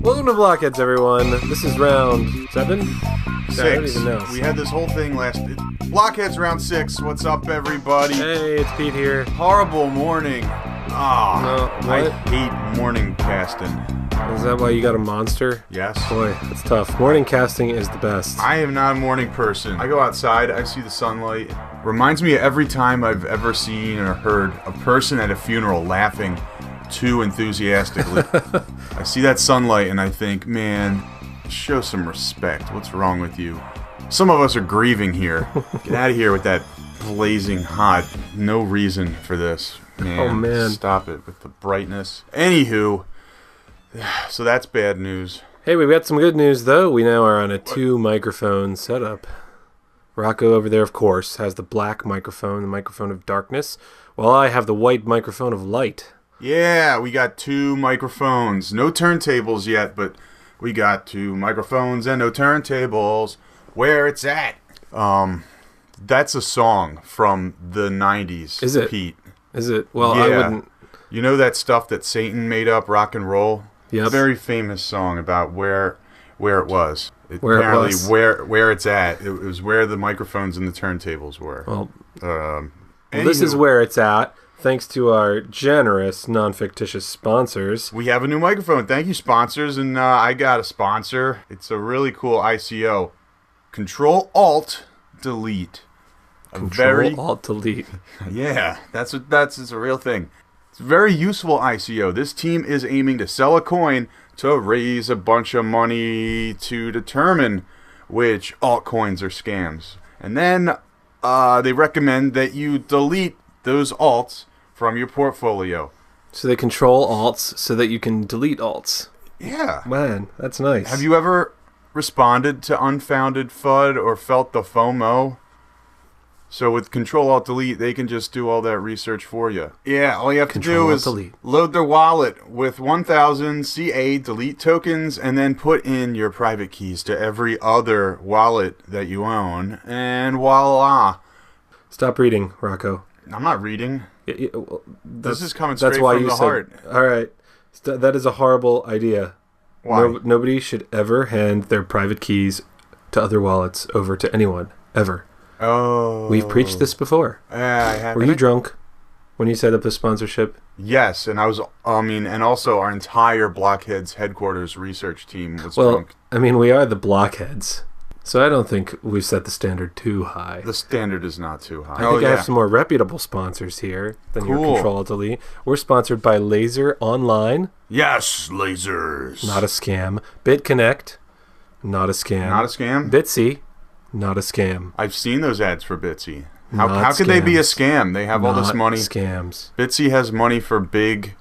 Welcome to Blockheads, everyone. This is round 7? 6. I don't even know. We had this whole thing Blockheads round 6. What's up, everybody? Hey, it's Pete here. Horrible morning. I what? hate morning casting. Is that why you got a monster? Yes. Boy, it's tough. Morning casting is the best. I am not a morning person. I go outside, I see the sunlight. Reminds me of every time I've ever seen or heard a person at a funeral laughing too enthusiastically. I see that sunlight and I think, man, show some respect. What's wrong with you? Some of us are grieving here. Get out of here with that blazing hot. No reason for this. Man, oh, man. Stop it with the brightness. Anywho, so that's bad news. Hey, we've got some good news, though. We now are on a 2-microphone setup. Rocco over there, of course, has the black microphone, the microphone of darkness, while I have the white microphone of light. Yeah, we got 2 microphones. No turntables yet, but we got 2 microphones and no turntables. Where it's at. That's a song from the 90s. Is it? Pete. Is it? Well, yeah. I wouldn't... You know that stuff that Satan made up, rock and roll? Yep. A very famous song about where it was. Where it's at. It was where the microphones and the turntables were. Well, Anywho, this is where it's at, thanks to our generous, non-fictitious sponsors. We have a new microphone. Thank you, sponsors. And I got a sponsor. It's a really cool ICO. Control-Alt-Delete. Control-Alt-Delete. Yeah, that's a real thing. It's a very useful ICO. This team is aiming to sell a coin to raise a bunch of money to determine which altcoins are scams. And then they recommend that you delete those alts from your portfolio. So they control alts so that you can delete alts. Yeah. Man, that's nice. Have you ever responded to unfounded FUD or felt the FOMO? So with Control-Alt-Delete, they can just do all that research for you. Yeah, all you have to do is load their wallet with 1,000 CA delete tokens and then put in your private keys to every other wallet that you own. And voila. Stop reading, Rocco. I'm not reading. This is coming straight why from the heart. All right. That is a horrible idea. Why? Nobody should ever hand their private keys to other wallets over to anyone, ever. Oh. We've preached this before. I haven't. Were you drunk when you set up the sponsorship? Yes, and and also our entire Blockheads headquarters research team was drunk. I mean, we are the Blockheads, so I don't think we've set the standard too high. The standard is not too high. I think I have some more reputable sponsors here than your Control-Delete. We're sponsored by Laser Online. Yes, lasers. Not a scam. BitConnect. Not a scam. Not a scam? Bitsy. Not a scam. I've seen those ads for Bitsy. How could they be a scam? They have all this money. Scams. Bitsy has money for big,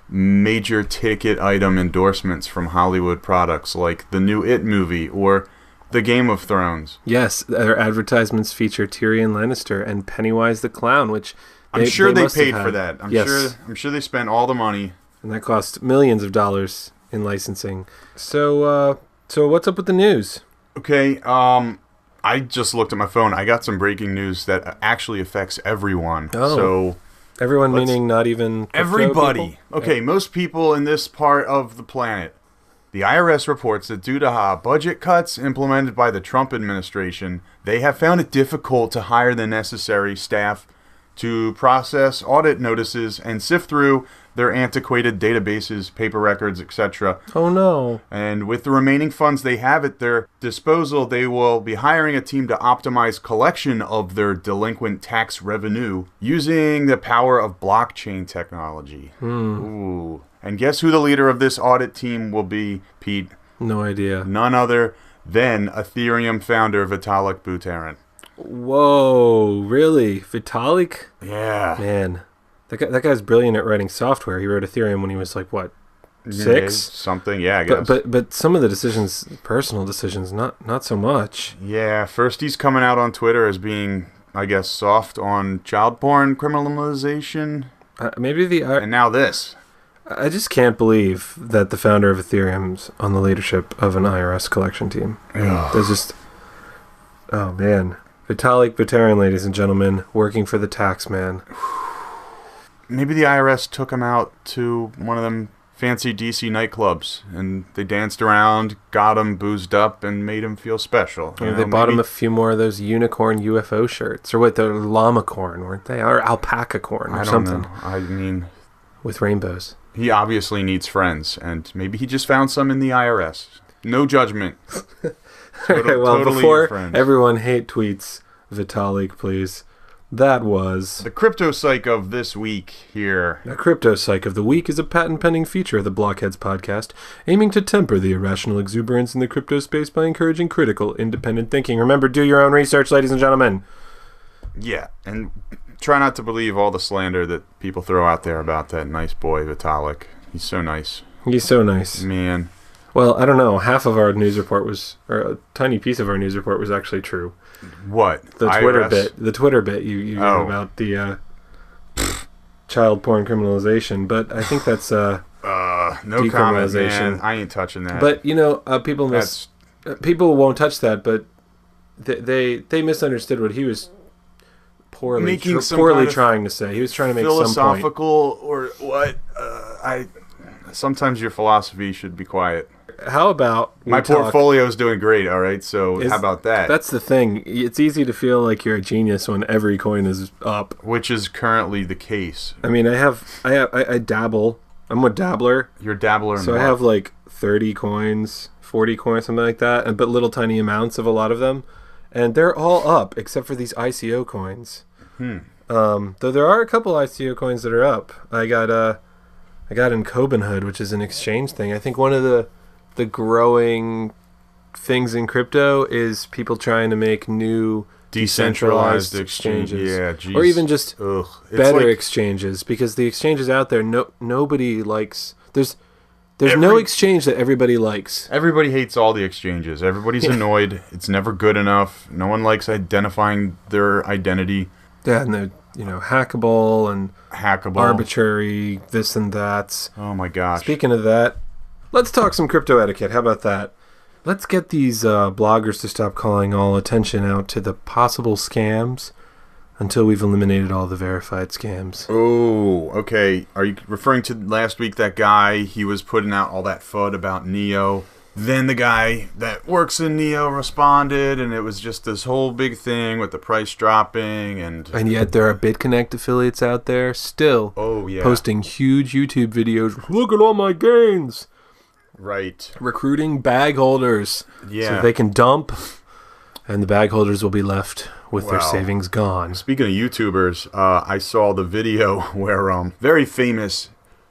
major ticket item endorsements from Hollywood products like the new It movie or the Game of Thrones. Yes, their advertisements feature Tyrion Lannister and Pennywise the Clown, which I'm sure they paid for that. I'm sure they spent all the money. And that cost millions of dollars in licensing. So what's up with the news? Okay, I just looked at my phone. I got some breaking news that actually affects everyone. Oh. So everyone meaning not even everybody. People? Okay, most people in this part of the planet. The IRS reports that due to budget cuts implemented by the Trump administration, they have found it difficult to hire the necessary staff to process audit notices and sift through their antiquated databases, paper records, etc. Oh no. And with the remaining funds they have at their disposal, they will be hiring a team to optimize collection of their delinquent tax revenue using the power of blockchain technology. Ooh. And guess who the leader of this audit team will be, Pete? No idea. None other than Ethereum founder Vitalik Buterin. Whoa, really? Vitalik? Yeah. Man. That guy's brilliant at writing software. He wrote Ethereum when he was like, what, 6? Something, yeah, I guess. But some of the decisions, personal decisions, not so much. Yeah, first he's coming out on Twitter as being, I guess, soft on child porn criminalization. And now this. I just can't believe that the founder of Ethereum's on the leadership of an IRS collection team. There's just... Oh, man. Vitalik Buterin, ladies and gentlemen, working for the tax man. maybe the IRS took him out to one of them fancy DC nightclubs, and they danced around, got him boozed up, and made him feel special. They bought him a few more of those unicorn UFO shirts, or what, the llama corn, weren't they? Or alpaca corn, or something. I mean, with rainbows. He obviously needs friends, and maybe he just found some in the IRS. No judgment. Before everyone hate tweets, Vitalik, please. That was... The Crypto Psych of this week here. The Crypto Psych of the week is a patent-pending feature of the Blockheads podcast, aiming to temper the irrational exuberance in the crypto space by encouraging critical, independent thinking. Remember, do your own research, ladies and gentlemen. Yeah, and try not to believe all the slander that people throw out there about that nice boy, Vitalik. He's so nice. He's so nice. Man. Well, I don't know. Half of our news report was... Or a tiny piece of our news report was actually true. What? The Twitter bit. The Twitter bit you know about the child porn criminalization, but I think that's no comment, man. I ain't touching that. But people won't touch that, but they misunderstood what he was poorly trying to say. He was trying to make philosophical some point. Or what? Sometimes your philosophy should be quiet. How about my portfolio is doing great? All right, so how about that? That's the thing. It's easy to feel like you're a genius when every coin is up, which is currently the case. I mean, I dabble. I'm a dabbler. You're a dabbler, so I have like 30 coins, 40 coins, something like that, but little tiny amounts of a lot of them, and they're all up except for these ICO coins. Though there are a couple ICO coins that are up. I got in Cobenhood, which is an exchange thing. I think one of the growing things in crypto is people trying to make new decentralized exchanges. Yeah, geez. Or even just better exchanges, because the exchanges out there, nobody likes. There's no exchange that everybody likes. Everybody hates all the exchanges. Everybody's annoyed. It's never good enough. No one likes identifying their identity. Yeah, and they're hackable and arbitrary, this and that. Oh my gosh. Speaking of that, let's talk some crypto etiquette. How about that? Let's get these bloggers to stop calling all attention out to the possible scams until we've eliminated all the verified scams. Oh, okay. Are you referring to last week, that guy, he was putting out all that FUD about Neo? Then the guy that works in Neo responded, and it was just this whole big thing with the price dropping. And yet there are BitConnect affiliates out there still posting huge YouTube videos. Look at all my gains. Right. Recruiting bag holders. Yeah. So they can dump, and the bag holders will be left with their savings gone. Speaking of YouTubers, I saw the video where very famous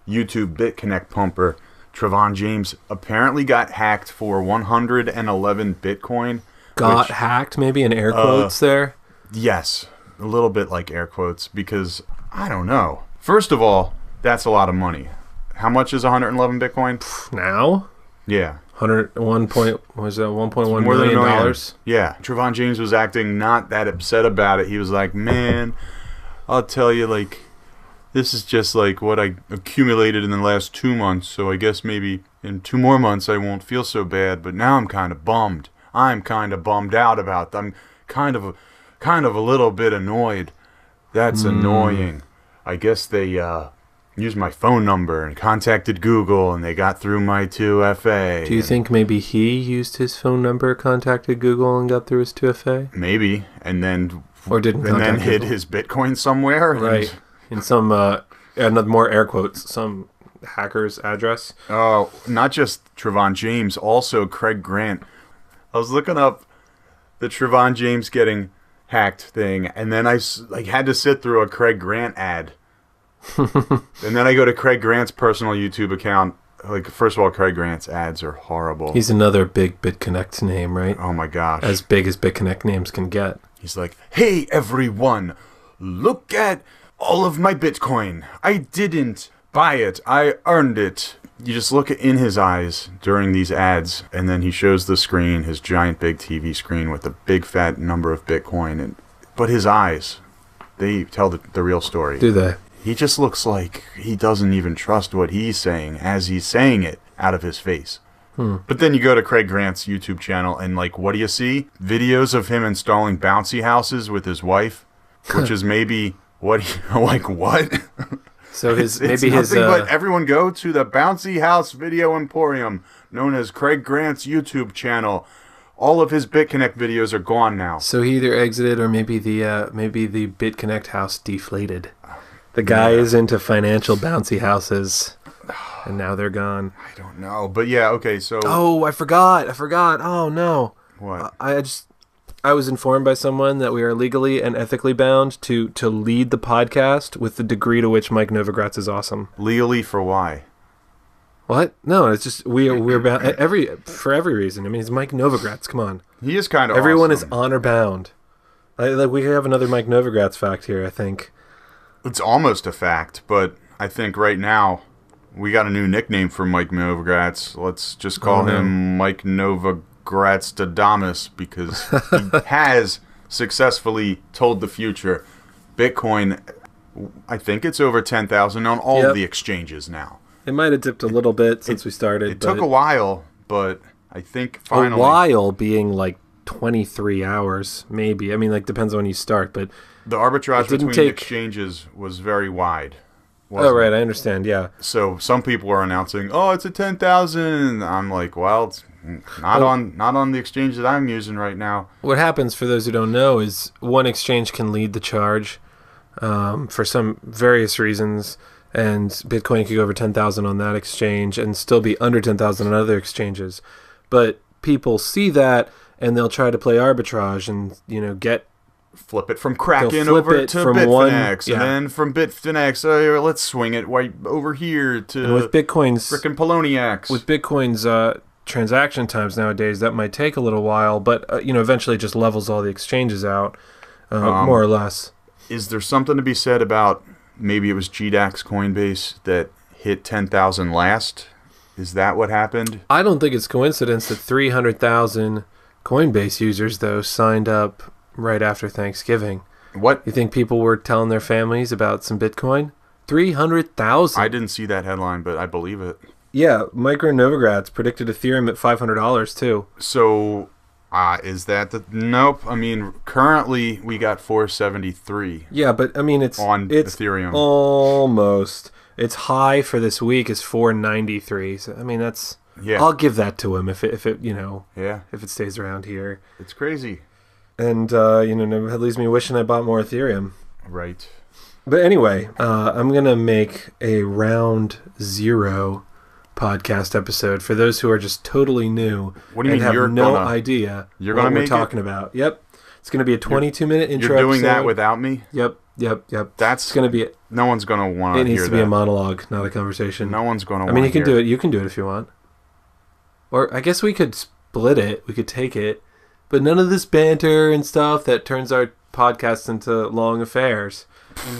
YouTube BitConnect pumper Trevon James apparently got hacked for 111 Bitcoin. Hacked, maybe in air quotes there? Yes, a little bit like air quotes, because I don't know. First of all, that's a lot of money. How much is 111 Bitcoin? Now? Yeah. 1.1 million dollars? Yeah. Trevon James was acting not that upset about it. He was like, man, I'll tell you, like, this is just like what I accumulated in the last 2 months, so I guess maybe in 2 more months I won't feel so bad, but now I'm kind of bummed. I'm kind of bummed out about them. I'm kind of a little bit annoyed. That's annoying. I guess they used my phone number and contacted Google, and they got through my 2FA. Do you think maybe he used his phone number, contacted Google, and got through his 2FA? Maybe, and then hid his Bitcoin somewhere, right? In some more air quotes, some hacker's address. Oh, not just Trevon James, also Craig Grant. I was looking up the Trevon James getting hacked thing, and then I had to sit through a Craig Grant ad. And then I go to Craig Grant's personal YouTube account. Like, first of all, Craig Grant's ads are horrible. He's another big BitConnect name, right? Oh my gosh. As big as BitConnect names can get. He's like, hey everyone, look at all of my Bitcoin. I didn't buy it. I earned it. You just look in his eyes during these ads, and then he shows the screen, his giant big TV screen with a big fat number of Bitcoin. But his eyes, they tell the real story. Do they? He just looks like he doesn't even trust what he's saying as he's saying it out of his face. But then you go to Craig Grant's YouTube channel, and like, what do you see? Videos of him installing bouncy houses with his wife, which is maybe what? So it's nothing but everyone go to the Bouncy House Video Emporium, known as Craig Grant's YouTube channel. All of his BitConnect videos are gone now. So he either exited, or maybe the BitConnect house deflated. The guy is into financial bouncy houses, and now they're gone. I don't know, but yeah, okay. So I forgot. Oh no. What? I was informed by someone that we are legally and ethically bound to lead the podcast with the degree to which Mike Novogratz is awesome. Legally for why? What? No, it's just we're bound for every reason. I mean, it's Mike Novogratz. Come on. He is kind of Everyone awesome. is honor bound. Like we have another Mike Novogratz fact here, I think. It's almost a fact, but I think right now we got a new nickname for Mike Novogratz. Let's just call him Mike Novogratz-Dadamus, because he has successfully told the future. Bitcoin, I think it's over 10,000 on all of the exchanges now. It might have dipped a little bit since we started. It took a while, but I think finally... A while being like 23 hours, maybe. I mean, like, depends on when you start, but... The arbitrage between exchanges was very wide. Oh, right, I understand, yeah. So some people are announcing, it's a 10,000. I'm like, well, it's not on the exchange that I'm using right now. What happens, for those who don't know, is one exchange can lead the charge for some various reasons, and Bitcoin could go over 10,000 on that exchange and still be under 10,000 on other exchanges. But people see that, and they'll try to play arbitrage and, flip it from Kraken over to Bitfinex, and then from Bitfinex, let's swing it right over here to and with Bitcoin's frickin' Poloniacs. With Bitcoin's transaction times nowadays, that might take a little while, but eventually it just levels all the exchanges out, more or less. Is there something to be said about maybe it was GDAX Coinbase that hit 10,000 last? Is that what happened? I don't think it's coincidence that 300,000 Coinbase users, though, signed up right after Thanksgiving. What? You think people were telling their families about some Bitcoin? 300,000. I didn't see that headline, but I believe it. Yeah, Micro Novogratz predicted Ethereum at $500 too. So, is that the... Nope. I mean, currently we got 473. Yeah, but I mean, it's Ethereum. Almost. Its high for this week is 493. So I mean, that's... Yeah. I'll give that to him if it if it stays around here. It's crazy. And, it leaves me wishing I bought more Ethereum. Right. But anyway, I'm going to make a round zero podcast episode for those who are just totally new. What do you mean have you're no idea what we're talking about. Yep. It's going to be a 22-minute intro You're doing episode. that without me? Yep. That's going to be... No one's going to want to hear that. It needs to be a monologue, not a conversation. No one's going to want to I mean, you can do it. You can do it if you want. Or I guess we could split it. We could take it. But none of this banter and stuff that turns our podcasts into long affairs.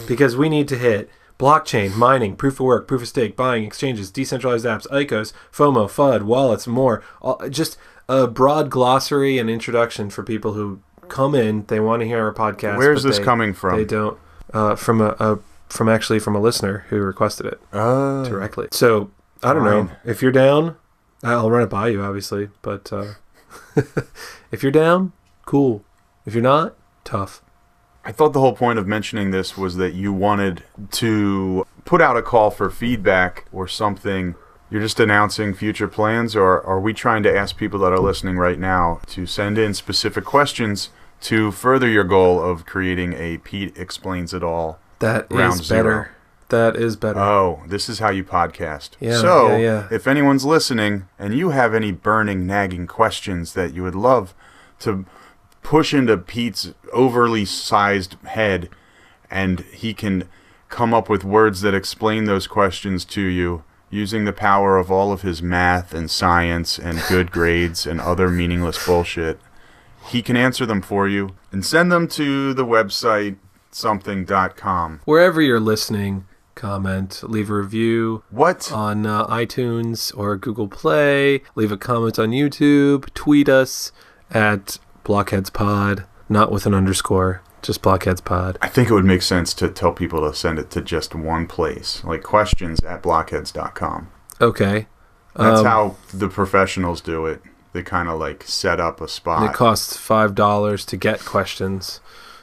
Because we need to hit blockchain, mining, proof of work, proof of stake, buying, exchanges, decentralized apps, ICOs, FOMO, FUD, wallets, more. Just a broad glossary and introduction for people who come in. They want to hear our podcast. Where's this coming from? They don't. From a listener who requested it directly. So, I don't know. If you're down, I'll run it by you, obviously. But... if you're down, cool. If you're not, tough. I thought the whole point of mentioning this was that you wanted to put out a call for feedback or something. You're just announcing future plans, or are we trying to ask people that are listening right now to send in specific questions to further your goal of creating a Pete Explains It All round zero? Better. That is better. Oh, this is how you podcast. Yeah, if anyone's listening and you have any burning, nagging questions that you would love to push into Pete's overly sized head, and he can come up with words that explain those questions to you using the power of all of his math and science and good grades and other meaningless bullshit, he can answer them for you and send them to the website something.com. Wherever you're listening, comment, leave a review on iTunes or Google Play, leave a comment on YouTube, tweet us at BlockheadsPod, not with an underscore, just BlockheadsPod. I think it would make sense to tell people to send it to just one place, like questions@blockheads.com. Okay. That's how the professionals do it. They kind of like set up a spot. And it costs $5 to get questions.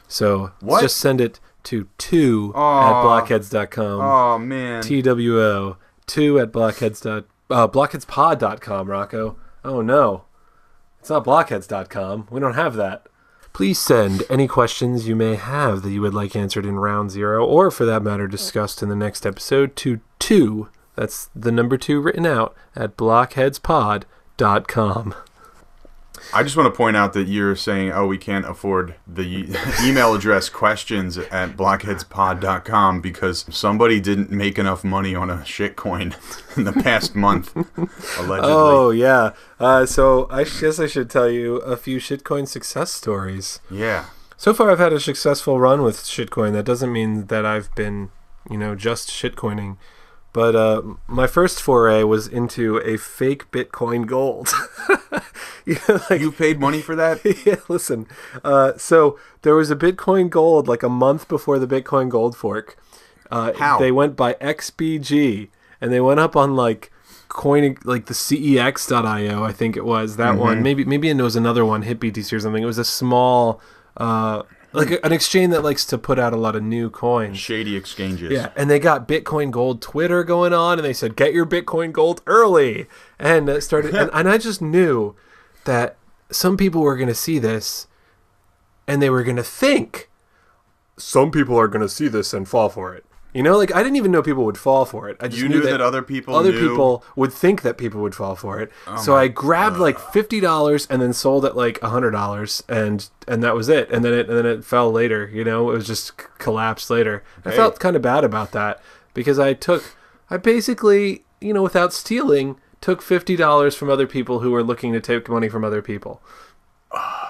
So just send it to 2 at blockheads.com. Oh, man. TWO. 2 at blockheadspod.com, Rocco. Oh, no. It's not blockheads.com. We don't have that. Please send any questions you may have that you would like answered in round 0, or for that matter discussed in the next episode, to 2, that's the number 2 written out, at blockheadspod.com. I just want to point out that you're saying, we can't afford the email address questions at blockheadspod.com because somebody didn't make enough money on a shitcoin in the past month, allegedly. Oh, yeah. So I guess I should tell you a few shitcoin success stories. Yeah. So far I've had a successful run with shitcoin. That doesn't mean that I've been, just shitcoining. But my first foray was into a fake Bitcoin gold. You paid money for that? Yeah, listen. So there was a Bitcoin gold like a month before the Bitcoin gold fork. How? They went by XBG, and they went up on like coin, like the cex.io, I think it was that one. Maybe it was another one, HitBTC or something. It was a small an exchange that likes to put out a lot of new coins. Shady exchanges. Yeah, and they got Bitcoin Gold Twitter going on, and they said, get your Bitcoin Gold early. And it started, and I just knew that some people were going to see this, and they were going to think, some people are going to see this and fall for it. I didn't even know people would fall for it. I just knew that other people people would think that people would fall for it. So I grabbed like $50 and then sold it like $100, and that was it. And then it fell later. It was just collapsed later. I felt kind of bad about that because I basically, without stealing, took $50 from other people who were looking to take money from other people.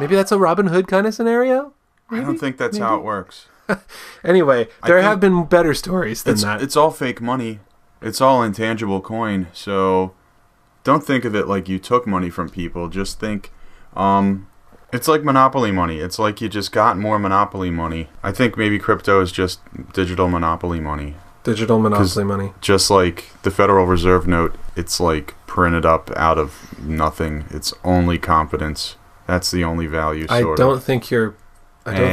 Maybe that's a Robin Hood kind of scenario. Maybe? I don't think that's how it works. Anyway, there have been better stories than that. It's all fake money. It's all intangible coin. So don't think of it like you took money from people. Just think it's like monopoly money. It's like you just got more monopoly money. I think maybe crypto is just digital monopoly money. Digital monopoly money. Just like the Federal Reserve note, it's like printed up out of nothing. It's only confidence. That's the only value, I don't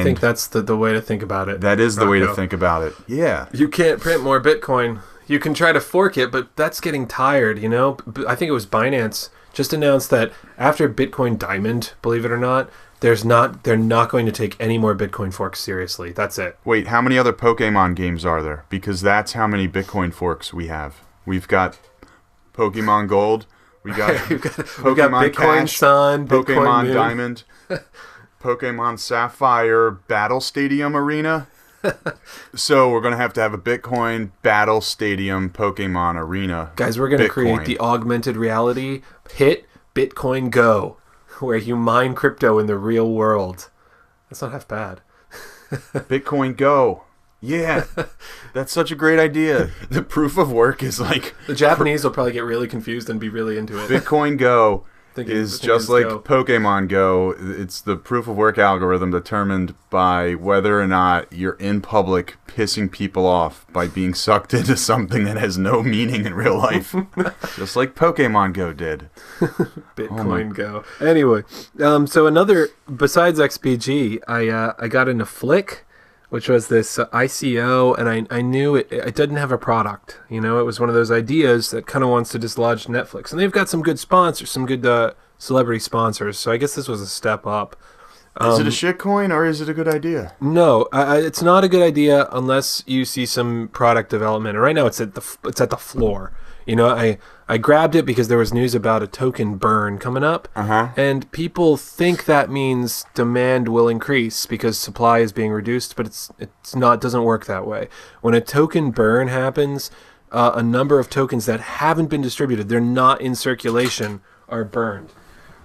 think that's the way to think about it. That is the way to think about it. Yeah. You can't print more Bitcoin. You can try to fork it, but that's getting tired, I think it was Binance just announced that after Bitcoin Diamond, believe it or not, they're not going to take any more Bitcoin forks seriously. That's it. Wait, how many other Pokemon games are there? Because that's how many Bitcoin forks we have. We've got Pokemon Gold. We've got Bitcoin Cash, Sun, Pokemon Bitcoin Diamond, Pokemon Sapphire Battle Stadium Arena. So we're going to have a Bitcoin Battle Stadium Pokemon Arena. Guys, we're going to create the augmented reality hit Bitcoin Go, where you mine crypto in the real world. That's not half bad. Bitcoin Go. Yeah, that's such a great idea. The proof of work is like... The Japanese will probably get really confused and be really into it. Bitcoin Go is just like Pokemon Go. It's the proof of work algorithm determined by whether or not you're in public pissing people off by being sucked into something that has no meaning in real life. Just like Pokemon Go did. Bitcoin Go. Anyway, so another, besides XBG, I got into Flick, which was this ICO, and I knew it didn't have a product. It was one of those ideas that kind of wants to dislodge Netflix. And they've got some good sponsors, some good celebrity sponsors, so I guess this was a step up. Is it a shitcoin, or is it a good idea? No, it's not a good idea unless you see some product development. And right now it's at the floor. I grabbed it because there was news about a token burn coming up, and people think that means demand will increase because supply is being reduced, but it's not. Doesn't work that way. When a token burn happens, a number of tokens that haven't been distributed, they're not in circulation, are burned.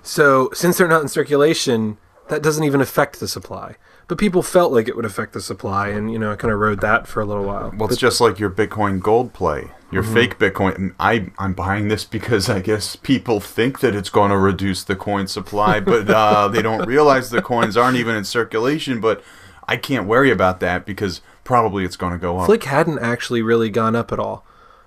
So since they're not in circulation, that doesn't even affect the supply. But people felt like it would affect the supply, and I kind of rode that for a little while. Well, it's just like your Bitcoin Gold play. Your fake Bitcoin. I'm buying this because I guess people think that it's going to reduce the coin supply, but they don't realize the coins aren't even in circulation. But I can't worry about that because probably it's going to go up. Flick hadn't actually really gone up at all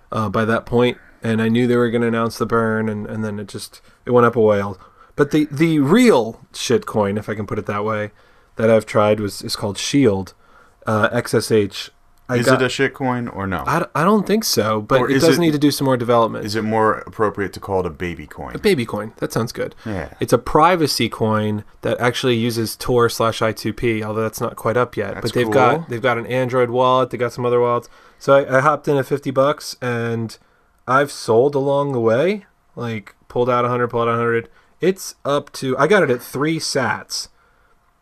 by that point, and I knew they were going to announce the burn, and then it went up a whale. But the real shitcoin, if I can put it that way, that I've tried is called Shield. XSH. Is it a shitcoin or no? I don't think so, but it does need to do some more development. Is it more appropriate to call it a baby coin? A baby coin. That sounds good. Yeah. It's a privacy coin that actually uses Tor/I2P, although that's not quite up yet. That's but they've got an Android wallet. They got some other wallets. So I hopped in at $50, and I've sold along the way. Like pulled out 100, pulled out 100. It's up to, I got it at 3 sats,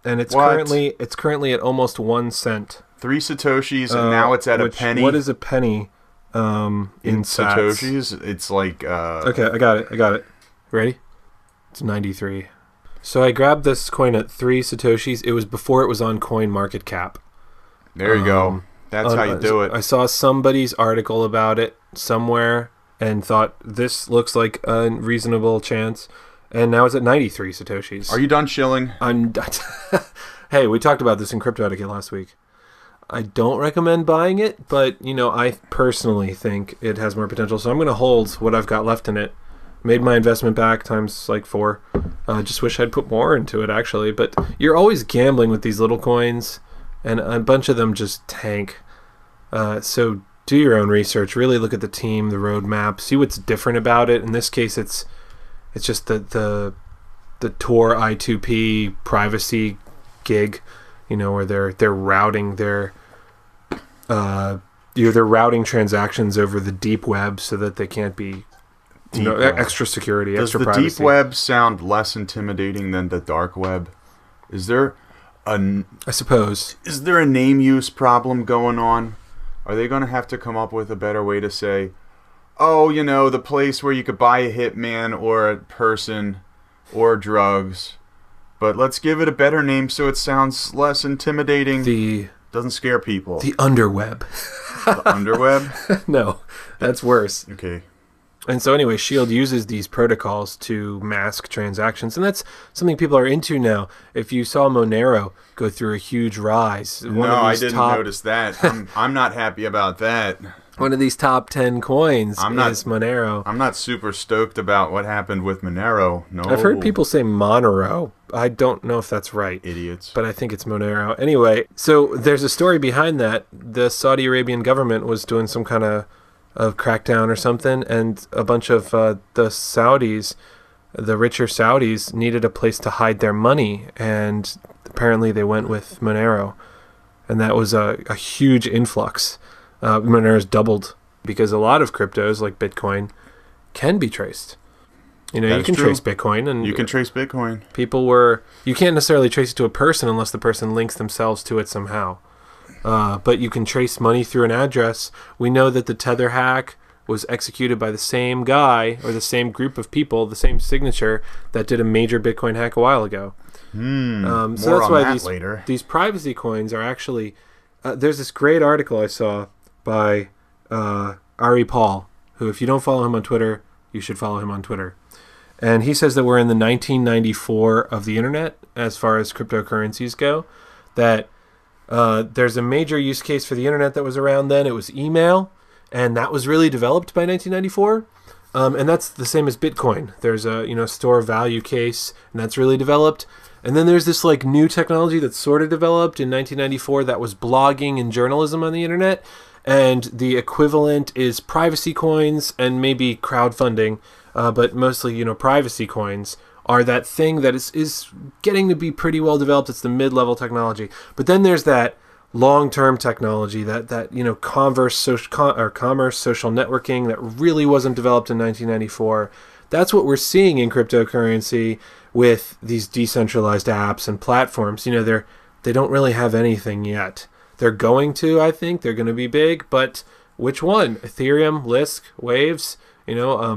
and it's currently at almost 1 cent. 3 satoshis, and now it's at a penny. What is a penny in satoshis? It's like... Okay, I got it. Ready? It's 93. So I grabbed this coin at 3 satoshis. It was before it was on CoinMarketCap. There you go. That's how you do it. I saw somebody's article about it somewhere and thought, this looks like a reasonable chance. And now it's at 93 satoshis. Are you done shilling? I'm done. Hey, we talked about this in Crypto Etiquette last week. I don't recommend buying it, but, I personally think it has more potential. So I'm going to hold what I've got left in it. Made my investment back times like 4. Just wish I'd put more into it, actually. But you're always gambling with these little coins, and a bunch of them just tank. So do your own research. Really look at the team, the roadmap, see what's different about it. In this case, it's just the Tor I2P privacy gig, where they're routing they're routing transactions over the deep web so that they can't be extra security, extra privacy. Does the deep web sound less intimidating than the dark web? Is there I suppose. Is there a name use problem going on? Are they going to have to come up with a better way to say, oh, the place where you could buy a hitman or a person or drugs, but let's give it a better name so it sounds less intimidating. Doesn't scare people. The underweb. The underweb? No, that's worse. Okay. And so anyway, Shield uses these protocols to mask transactions, and that's something people are into now. If you saw Monero go through a huge rise, I didn't notice that. I'm not happy about that. One of these top 10 coins is Monero. I'm not super stoked about what happened with Monero. No. I've heard people say Monero. I don't know if that's right. Idiots. But I think it's Monero. Anyway, so there's a story behind that. The Saudi Arabian government was doing some kind of crackdown or something, and a bunch of the Saudis, the richer Saudis, needed a place to hide their money, and apparently they went with Monero. And that was a huge influx. Monero's doubled because a lot of cryptos like Bitcoin can be traced. You can trace Bitcoin, and you can trace Bitcoin. You can't necessarily trace it to a person unless the person links themselves to it somehow. But you can trace money through an address. We know that the Tether hack was executed by the same guy or the same group of people, the same signature that did a major Bitcoin hack a while ago. So that's why these privacy coins are actually. There's this great article I saw by Ari Paul, who, if you don't follow him on Twitter, you should follow him on Twitter. And he says that we're in the 1994 of the internet as far as cryptocurrencies go, that there's a major use case for the internet that was around then. It was email, and that was really developed by 1994. And that's the same as Bitcoin. There's a store value case, and that's really developed. And then there's this new technology that's sort of developed in 1994 that was blogging and journalism on the internet. And the equivalent is privacy coins and maybe crowdfunding, but mostly, privacy coins are that thing that is getting to be pretty well developed. It's the mid-level technology. But then there's that long-term technology, that commerce social networking that really wasn't developed in 1994. That's what we're seeing in cryptocurrency with these decentralized apps and platforms. They don't really have anything yet. They're going to, I think. They're going to be big, but which one? Ethereum, Lisk, Waves,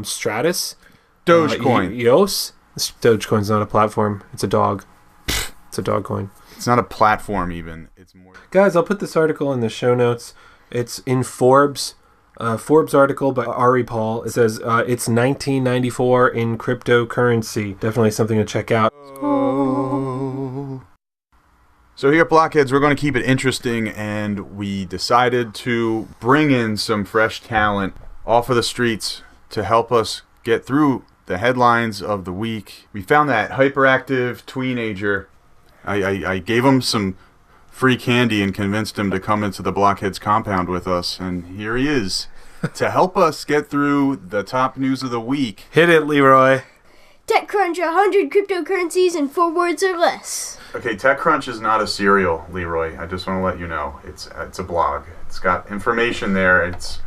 Stratus, Dogecoin, EOS. Dogecoin's not a platform. It's a dog. It's a dog coin. It's not a platform even. It's more. Guys, I'll put this article in the show notes. It's in Forbes. Forbes article by Ari Paul. It says it's 1994 in cryptocurrency. Definitely something to check out. So here at Blockheads, we're going to keep it interesting, and we decided to bring in some fresh talent off of the streets to help us get through the headlines of the week. We found that hyperactive tweenager. I gave him some free candy and convinced him to come into the Blockheads compound with us. And here he is to help us get through the top news of the week. Hit it, Leroy. TechCrunch 100 cryptocurrencies in 4 words or less. Okay, TechCrunch is not a cereal, Leroy. I just want to let you know. It's a blog. It's got information there. It's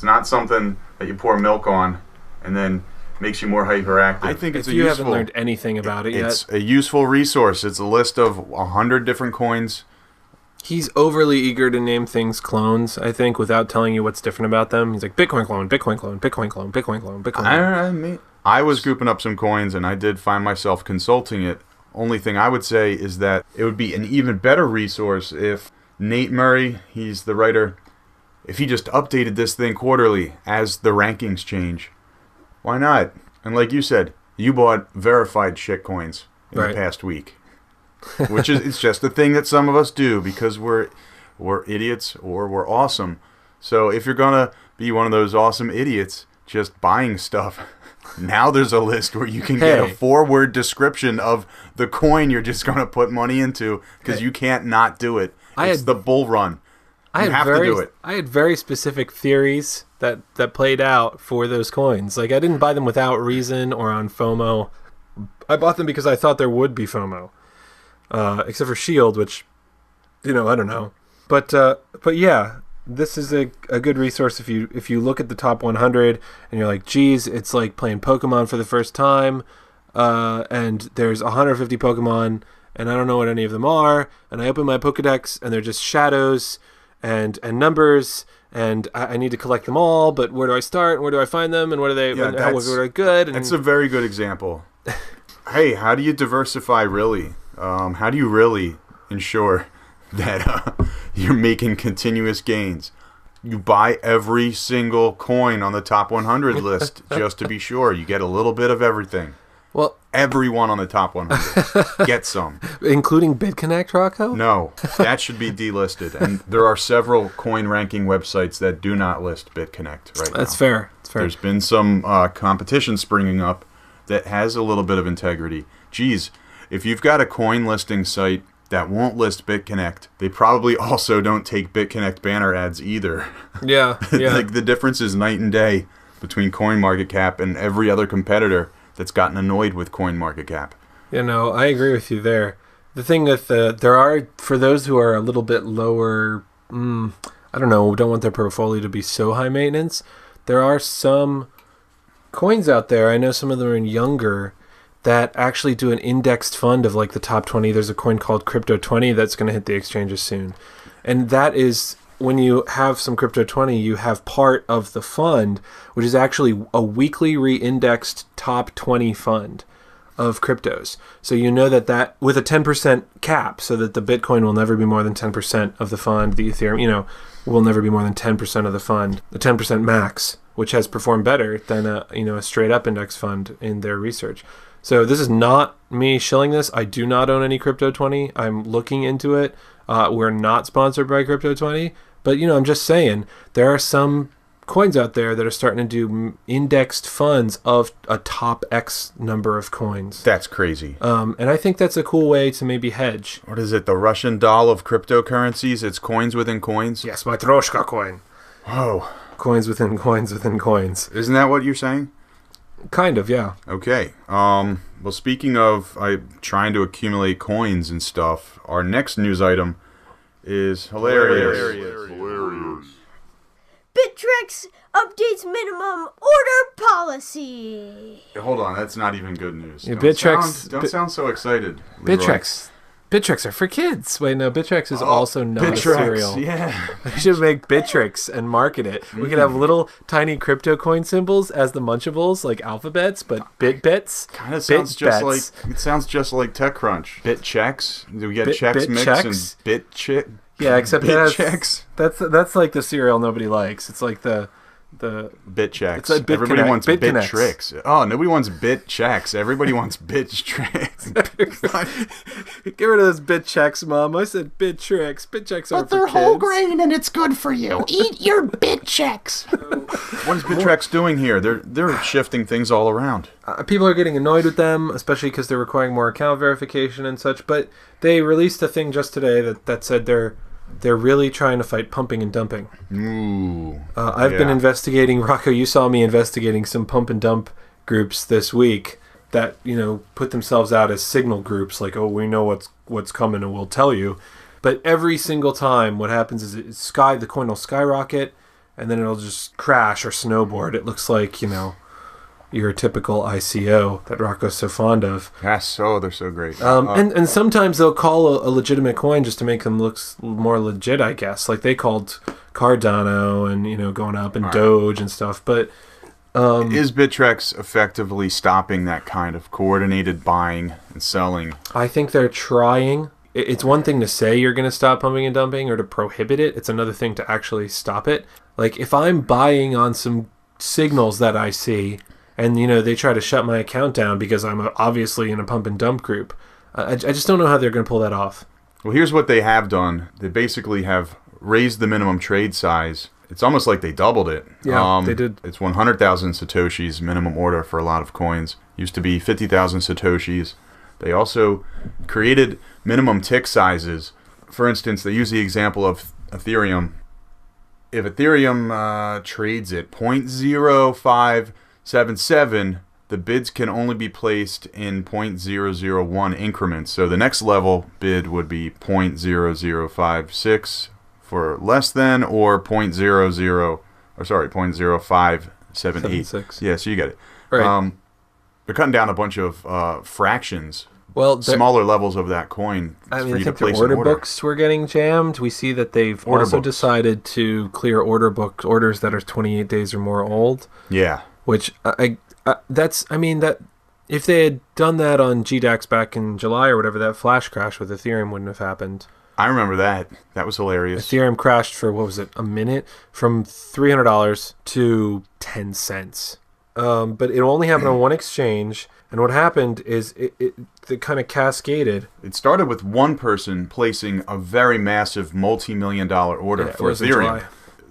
not something that you pour milk on and then makes you more hyperactive. I think it's you haven't learned anything about it yet. It's a useful resource. It's a list of 100 different coins. He's overly eager to name things clones, I think, without telling you what's different about them. He's like, Bitcoin clone, Bitcoin clone, Bitcoin clone, Bitcoin clone, Bitcoin clone. I was grouping up some coins, and I did find myself consulting it. Only thing I would say is that it would be an even better resource if Nate Murray, he's the writer, if he just updated this thing quarterly as the rankings change. Why not? And like you said, you bought verified shitcoins in the past week. Which is, it's just a thing that some of us do because we're idiots or we're awesome. So if you're going to be one of those awesome idiots just buying stuff, now there's a list where you can get a 4-word description of the coin you're just going to put money into because you can't not do it. It's the bull run. You have to do it. I had very specific theories that played out for those coins. Like, I didn't buy them without reason or on FOMO. I bought them because I thought there would be FOMO. Except for Shield, which, I don't know. But yeah, this is a good resource if you look at the top 100 and you're like, geez, it's like playing Pokemon for the first time, and there's 150 Pokemon, and I don't know what any of them are, and I open my Pokedex, and they're just shadows and numbers, and I need to collect them all, but where do I start, and where do I find them, and what are they, what are good? And that's a very good example. Hey, how do you diversify really? How do you really ensure that you're making continuous gains? You buy every single coin on the top 100 list just to be sure. You get a little bit of everything. Well, everyone on the top 100 get some. Including BitConnect, Rocco? No, that should be delisted. And there are several coin ranking websites that do not list BitConnect right now. That's fair. There's been some competition springing up that has a little bit of integrity. Geez, if you've got a coin listing site that won't list BitConnect, they probably also don't take BitConnect banner ads either. Yeah. Like the difference is night and day between CoinMarketCap and every other competitor that's gotten annoyed with CoinMarketCap. I agree with you there. The thing with there are, for those who are a little bit lower, I don't know, don't want their portfolio to be so high maintenance, there are some coins out there, I know some of them are younger, that actually do an indexed fund of like the top 20. There's a coin called Crypto 20 that's going to hit the exchanges soon. And that is, when you have some Crypto 20, you have part of the fund, which is actually a weekly re-indexed top 20 fund of cryptos. So you know that with a 10% cap, so that the Bitcoin will never be more than 10% of the fund, the Ethereum, will never be more than 10% of the fund, the 10% max, which has performed better than a straight up index fund in their research. So this is not me shilling this. I do not own any Crypto 20. I'm looking into it. We're not sponsored by Crypto 20. But, I'm just saying, there are some coins out there that are starting to do indexed funds of a top X number of coins. That's crazy. And I think that's a cool way to maybe hedge. What is it, the Russian doll of cryptocurrencies? It's coins within coins? Yes, my Troshka coin. Whoa. Coins within coins within coins. Isn't that what you're saying? Kind of, yeah. Okay. Well, speaking of trying to accumulate coins and stuff, our next news item is hilarious. Bittrex updates minimum order policy. Hold on, that's not even good news. Yeah, don't sound so excited, Leroy. Bittrex are for kids. Wait, no, Bittrex is also not a cereal. Yeah. We should make Bittrex and market it. We could have little tiny crypto coin symbols as the Munchables, like alphabets, but bits. Kind of sounds just like TechCrunch. Bitchecks. Do we get Chex Mix and Bitchick? Yeah, except that's like the cereal nobody likes. It's like the Bitchecks. It's like Everybody wants Bitfinex. Bittrex. Oh, nobody wants Bitchecks. Everybody wants Bittrex. Get rid of those Bittrex, Mom. I said Bittrex. Bittrex are But they're for whole kids. grain and it's good for you. Eat your Bittrex. What is Bittrex doing here? They're shifting things all around. People are getting annoyed with them, especially because they're requiring more account verification and such. But they released a thing just today that said they're really trying to fight pumping and dumping. Ooh. I've been investigating, Rocco, you saw me investigating some pump and dump groups this week that, put themselves out as signal groups, like, oh, we know what's coming and we'll tell you. But every single time what happens is the coin will skyrocket and then it'll just crash or snowboard. It looks like, your typical ICO that Rocco's so fond of. Yes, they're so great. And sometimes they'll call a legitimate coin just to make them look more legit, I guess. Like they called Cardano and, going up and Doge and stuff. But is Bittrex effectively stopping that kind of coordinated buying and selling? I think they're trying. It's one thing to say you're going to stop pumping and dumping or to prohibit it. It's another thing to actually stop it. Like if I'm buying on some signals that I see and, they try to shut my account down because I'm obviously in a pump and dump group, I just don't know how they're going to pull that off. Well, here's what they have done. They basically have raised the minimum trade size. It's almost like they doubled it. Yeah, they did. It's 100,000 Satoshis minimum order for a lot of coins. Used to be 50,000 Satoshis. They also created minimum tick sizes. For instance, they use the example of Ethereum. If Ethereum trades at 0.0577, the bids can only be placed in 0.001 increments. So the next level bid would be 0.0056 for less than, or 0.0578. Yeah, so you get it. Right. They're cutting down a bunch of fractions. Well, smaller levels of that coin for you to think place the order an order. books were getting jammed. We see that they've also decided to clear orders that are 28 days or more old. Yeah. Which that if they had done that on GDAX back in July or whatever, that flash crash with Ethereum wouldn't have happened. I remember that. That was hilarious. Ethereum crashed for, what was it, a minute? From $300 to 10 cents. But it only happened on one exchange. And what happened is it kind of cascaded. It started with one person placing a very massive multi-million-dollar order for Ethereum.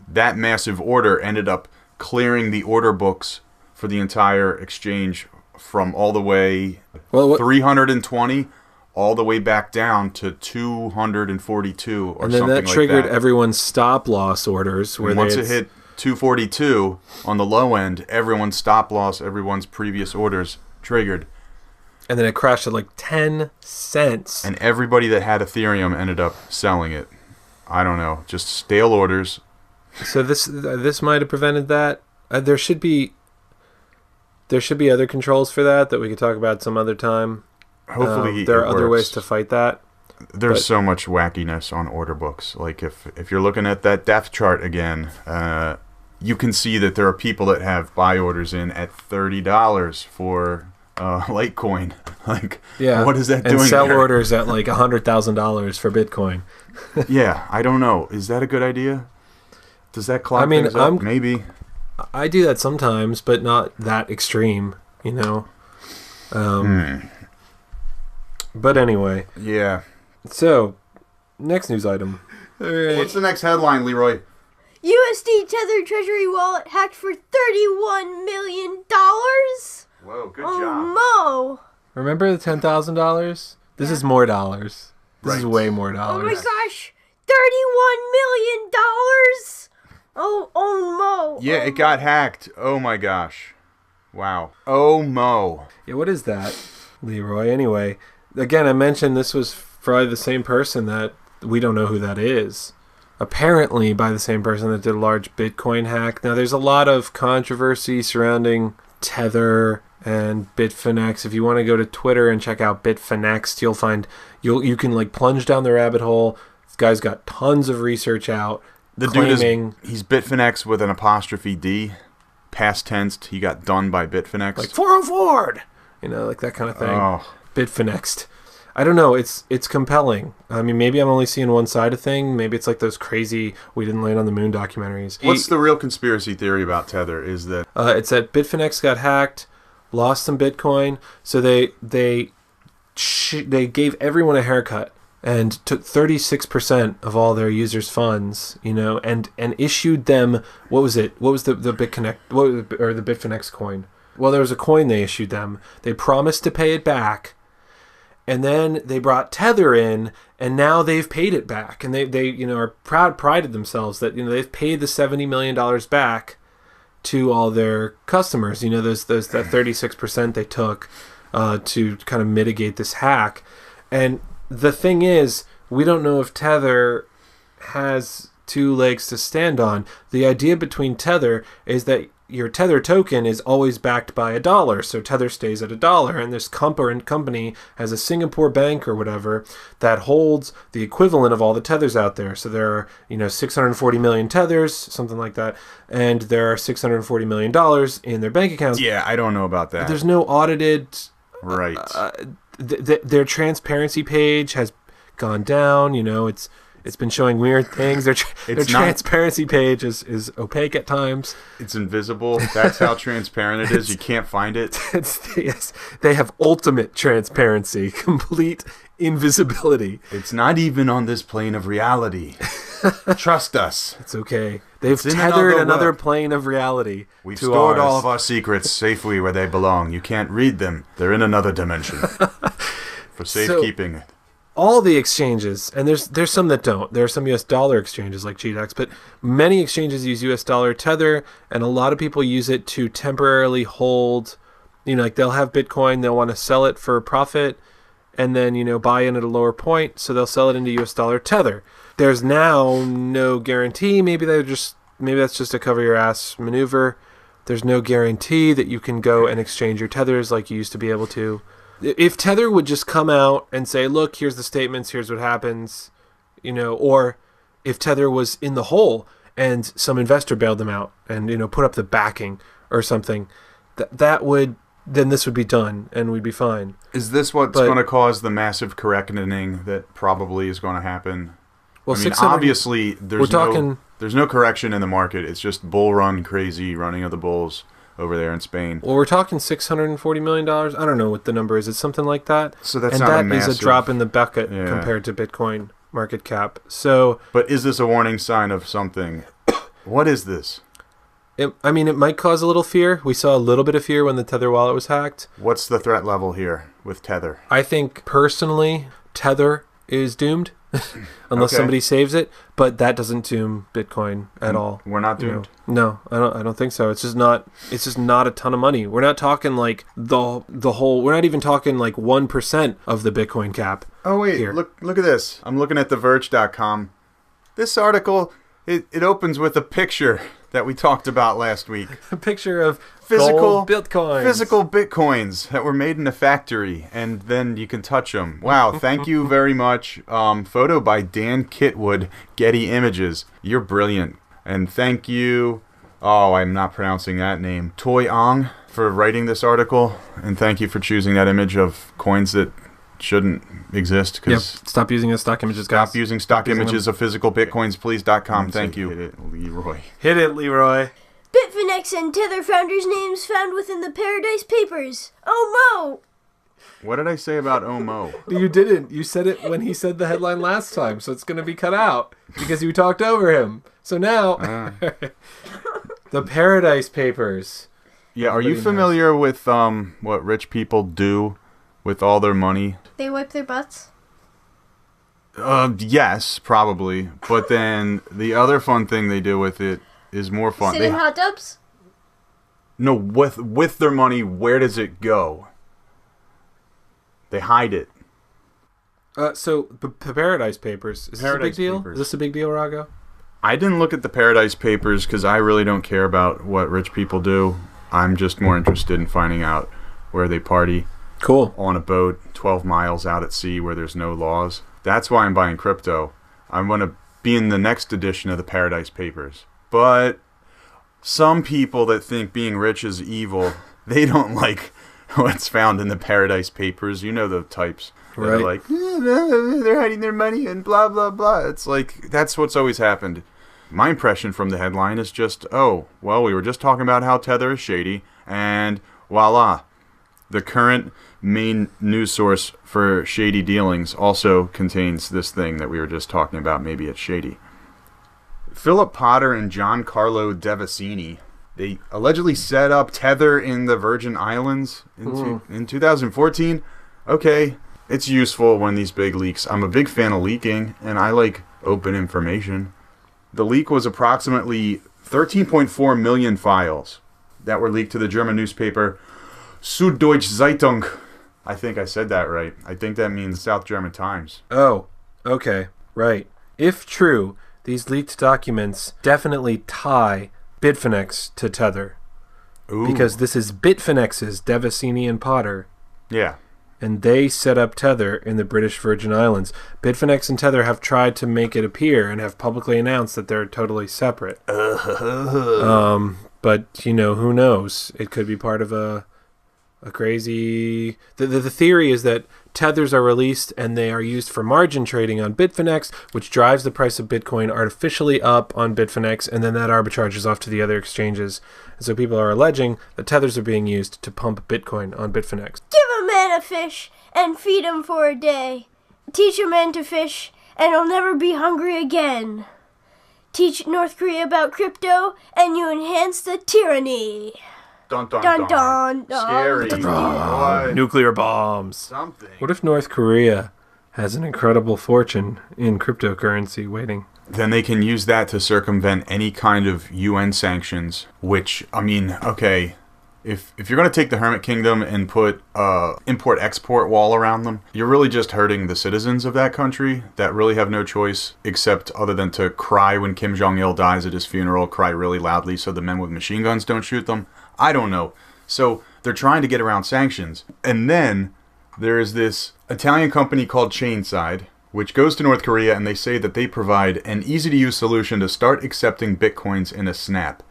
That massive order ended up clearing the order books for the entire exchange from all the way 320 all the way back down to 242 or something like that. And then that triggered everyone's stop loss orders. Once it hit 242 on the low end, everyone's stop loss, everyone's previous orders triggered. And then it crashed at like 10 cents. And everybody that had Ethereum ended up selling it. I don't know, just stale orders. So this might have prevented that. There should be other controls for that we could talk about some other time. Hopefully there are other ways to fight that. There's so much wackiness on order books. Like if you're looking at that depth chart again, you can see that there are people that have buy orders in at $30 for litecoin. Like, what is that doing? And sell there? orders at like $100,000 for Bitcoin. Yeah, I don't know. Is that a good idea? Does that clock things up? Maybe. I do that sometimes, but not that extreme, But anyway. Yeah. So, next news item. Right. What's the next headline, Leroy? USD Tether Treasury wallet hacked for $31 million. Whoa, good job. Oh, Mo. Remember the $10,000? This is more dollars. This is way more Oh dollars. my gosh. $31 million. Oh, Mo. Yeah, it got hacked. Oh my gosh. Wow. Oh, Mo. Yeah, what is that, Leroy? Anyway, again, I mentioned this was probably the same person that we don't know who that is. Apparently by the same person that did a large Bitcoin hack. Now, there's a lot of controversy surrounding Tether and Bitfinex. If you want to go to Twitter and check out Bitfinex, you'll find you can like plunge down the rabbit hole. This guy's got tons of research out. The claiming, dude he's Bitfinex with an apostrophe D. Past tense, he got done by Bitfinex. like 404, like that kind of thing. Oh. Bitfinexed. I don't know. It's compelling. I mean, maybe I'm only seeing one side of thing. Maybe it's like those crazy "We Didn't Land on the Moon" documentaries. What's the real conspiracy theory about Tether? Is that it's that Bitfinex got hacked, lost some Bitcoin, so they gave everyone a haircut and took 36% of all their users' funds, and issued them, what was it? What was the BitConnect, or the Bitfinex coin? Well, there was a coin they issued them. They promised to pay it back, and then they brought Tether in, and now they've paid it back, and they are prided themselves that they've paid the $70 million back to all their customers. That 36% they took to kind of mitigate this hack. And the thing is, we don't know if Tether has two legs to stand on. The idea between Tether is that your Tether token is always backed by $1, so Tether stays at $1, and this company has a Singapore bank or whatever that holds the equivalent of all the Tethers out there. So there are 640 million Tethers, something like that, and there are $640 million in their bank accounts. Yeah, I don't know about that. There's no audited. Right. Their transparency page has gone down. It's been showing weird things. Their transparency page is opaque at times. It's invisible. That's how transparent it is. You can't find it. Yes, they have ultimate transparency, complete invisibility. It's not even on this plane of reality. Trust us. It's okay. They've tethered another plane of reality. We've stored all of our secrets safely where they belong. You can't read them. They're in another dimension. For safekeeping. All the exchanges, and there's some that don't. There are some US dollar exchanges like GDEX, but many exchanges use US dollar Tether, and a lot of people use it to temporarily hold, like they'll have Bitcoin, they'll want to sell it for profit, and then, buy in at a lower point, so they'll sell it into US dollar Tether. There's now no guarantee. Maybe that's just a cover your ass maneuver. There's no guarantee that you can go and exchange your Tethers like you used to be able to. If Tether would just come out and say, look, here's the statements, here's what happens, or if Tether was in the hole and some investor bailed them out and, put up the backing or something, then this would be done and we'd be fine. Is this what's going to cause the massive correcting that probably is going to happen? Well, obviously, there's no correction in the market. It's just bull run crazy running of the bulls over there in Spain. Well, we're talking $640 million. I don't know what the number is. It's something like that. So that's not a massive... is a drop in the bucket compared to Bitcoin market cap. So, but is this a warning sign of something? What is this? It might cause a little fear. We saw a little bit of fear when the Tether wallet was hacked. What's the threat level here with Tether? I think, personally, Tether is doomed. Unless somebody saves it, but that doesn't doom Bitcoin at all. We're not doomed. No, I don't think so. It's just not a ton of money. We're not talking like the whole. We're not even talking like 1% of the Bitcoin cap. Oh wait, here. Look at this. I'm looking at theverge.com. This article it opens with a picture that we talked about last week. A picture of physical bitcoins that were made in a factory, and then you can touch them. Wow, thank you very much. Photo by Dan Kitwood, Getty Images. You're brilliant. And thank you, I'm not pronouncing that name, Toy Ong, for writing this article, and thank you for choosing that image of coins that shouldn't exist. Stop using stock images, guys. Stop using stock images of physical bitcoins, please.com. Thank you. Hit it, Leroy. Hit it, Leroy. Bitfinex and Tether founders' names found within the Paradise Papers. Oh, Mo! What did I say about Omo? You didn't. You said it when he said the headline last time, so it's going to be cut out because you talked over him. So now, the Paradise Papers. Yeah, are you familiar with what rich people do with all their money? They wipe their butts? Yes, probably. But then the other fun thing they do with it is more fun. Sit in hot tubs? No, with their money, where does it go? They hide it. So the Paradise Papers, is this a big deal? Is this a big deal, Rago? I didn't look at the Paradise Papers because I really don't care about what rich people do. I'm just more interested in finding out where they party. Cool. On a boat 12 miles out at sea where there's no laws. That's why I'm buying crypto. I want to be in the next edition of the Paradise Papers. But some people that think being rich is evil, they don't like what's found in the Paradise Papers. You know the types. Right. They're like, they're hiding their money and blah, blah, blah. It's like, that's what's always happened. My impression from the headline is just, oh, well, we were just talking about how Tether is shady, and voila. The current main news source for shady dealings also contains this thing that we were just talking about. Maybe it's shady. Philip Potter and Giancarlo Devasini, they allegedly set up Tether in the Virgin Islands in 2014. Okay, it's useful when these big leaks. I'm a big fan of leaking, and I like open information. The leak was approximately 13.4 million files that were leaked to the German newspaper Süddeutsche Zeitung. I think I said that right. I think that means South German Times. Oh, okay, right. If true, these leaked documents definitely tie Bitfinex to Tether. Ooh. Because this is Bitfinex's Devasini and Potter. Yeah. And they set up Tether in the British Virgin Islands. Bitfinex and Tether have tried to make it appear and have publicly announced that they're totally separate. But, you know, who knows? It could be part of a crazy... The theory is that tethers are released and they are used for margin trading on Bitfinex, which drives the price of Bitcoin artificially up on Bitfinex, and then that arbitrages off to the other exchanges. And so people are alleging that tethers are being used to pump Bitcoin on Bitfinex. Give a man a fish and feed him for a day. Teach a man to fish and he'll never be hungry again. Teach North Korea about crypto and you enhance the tyranny. Dun, dun, Dun, dun. dun, dun. Scary. What? Nuclear bombs. Something. What if North Korea has an incredible fortune in cryptocurrency waiting? Then they can use that to circumvent any kind of UN sanctions, which, I mean, okay, if you're going to take the Hermit Kingdom and put import-export wall around them, you're really just hurting the citizens of that country that really have no choice except other than to cry when Kim Jong-il dies at his funeral, cry really loudly so the men with machine guns don't shoot them. I don't know. So they're trying to get around sanctions. And then there is this Italian company called Chainside, which goes to North Korea, and they say that they provide an easy-to-use solution to start accepting bitcoins in a snap.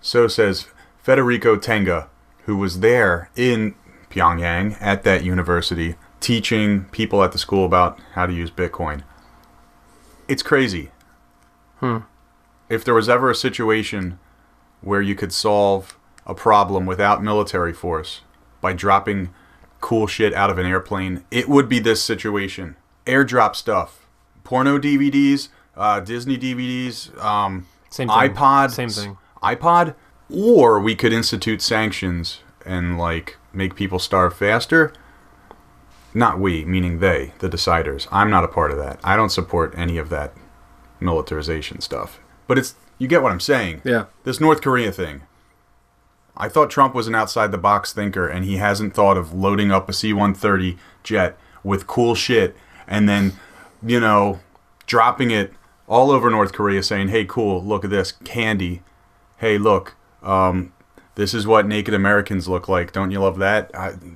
So says Federico Tenga, who was there in Pyongyang at that university, teaching people at the school about how to use Bitcoin. It's crazy. If there was ever a situation where you could solve a problem without military force by dropping cool shit out of an airplane, it would be this situation. Airdrop stuff. Porno DVDs, Disney DVDs, Same thing. iPod. Same thing. iPod. Or we could institute sanctions and, like, make people starve faster. Not we, meaning they, the deciders. I'm not a part of that. I don't support any of that militarization stuff. But it's, you get what I'm saying. Yeah. This North Korea thing. I thought Trump was an outside-the-box thinker, and he hasn't thought of loading up a C-130 jet with cool shit and then, you know, dropping it all over North Korea saying, hey, cool, look at this, candy. Hey, look, this is what naked Americans look like. Don't you love that?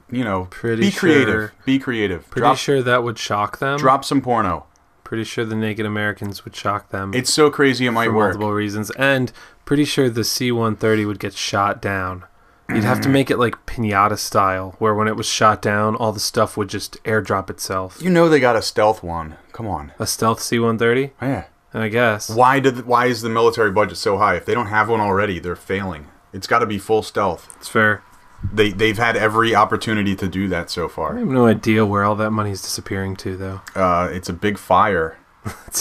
Be creative. Be creative. Pretty sure that would shock them. Drop some porno. Pretty sure the naked Americans would shock them. It's so crazy it might for work. multiple reasons. And pretty sure the C-130 would get shot down. You'd have to make it like Pinata style, where when it was shot down, all the stuff would just airdrop itself. You know they got a stealth one. Come on. A stealth C-130? Yeah. I guess. Why is the military budget so high? If they don't have one already, they're failing. It's got to be full stealth. It's fair. They've had every opportunity to do that so I far. have no idea where all that money's disappearing to, though. It's a big fire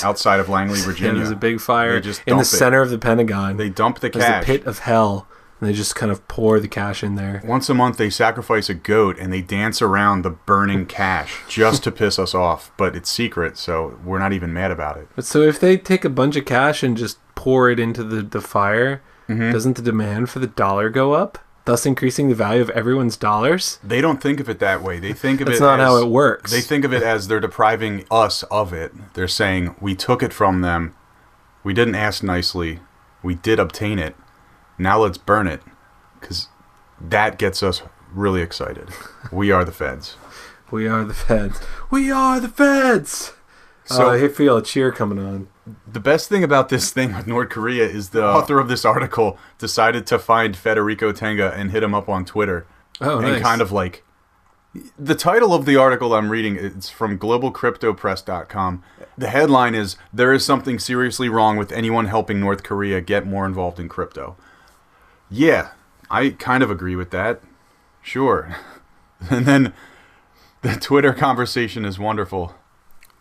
outside of Langley, Virginia. There's a big fire They just in the dump it. center of the Pentagon. They dump the There's cash. a pit of hell, and they just kind of pour the cash in there. Once a month, they sacrifice a goat and they dance around the burning cash just to piss us off. But it's secret, so we're not even mad about it. But so if they take a bunch of cash and just pour it into the fire, doesn't the demand for the dollar go up, thus increasing the value of everyone's dollars? They don't think of it that way. They think of That's it not as, how it works. They think of it as they're depriving us of it. They're saying, we took it from them. We didn't ask nicely. We did obtain it. Now let's burn it. Because that gets us really excited. We are the feds. We are the feds. We are the feds! So I feel a cheer coming on. the best thing about this thing with North Korea is the author of this article decided to find Federico Tenga and hit him up on Twitter. Oh, and nice. kind of like The title of the article I'm reading, it's from globalcryptopress.com. The headline is, "There is something seriously wrong with anyone helping North Korea get more involved in crypto." Yeah, I kind of agree with that. Sure. And then the Twitter conversation is wonderful.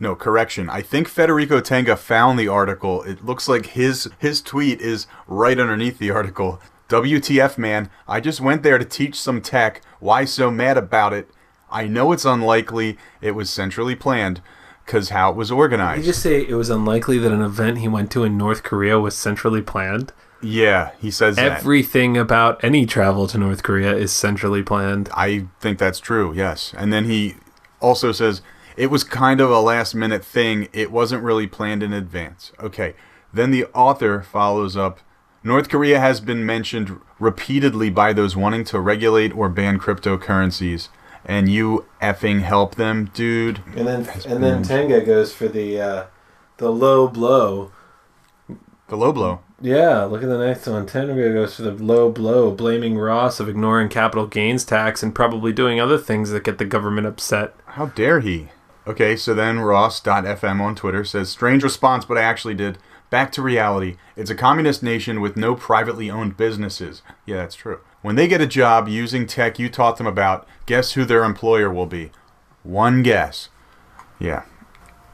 No, correction. I think Federico Tenga found the article. It looks like his tweet is right underneath the article. WTF, man. I just went there to teach some tech. Why so mad about it? I know it's unlikely it was centrally planned, because how it was organized. Did you just say it was unlikely that an event he went to in North Korea was centrally planned? Yeah, he says that. Everything about any travel to North Korea is centrally planned. I think that's true, yes. And then he also says, it was kind of a last-minute thing. It wasn't really planned in advance. Okay, then the author follows up, North Korea has been mentioned repeatedly by those wanting to regulate or ban cryptocurrencies. And you effing help them, dude. And then Tenga goes for the low blow. The low blow? Yeah, look at the next one. Tenga goes for the low blow, blaming Ross of ignoring capital gains tax and probably doing other things that get the government upset. How dare he? Okay, so then Ross.fm on Twitter says, strange response, but I actually did. Back to reality. It's a communist nation with no privately owned businesses. Yeah, that's true. When they get a job using tech you taught them about, guess who their employer will be? One guess. Yeah.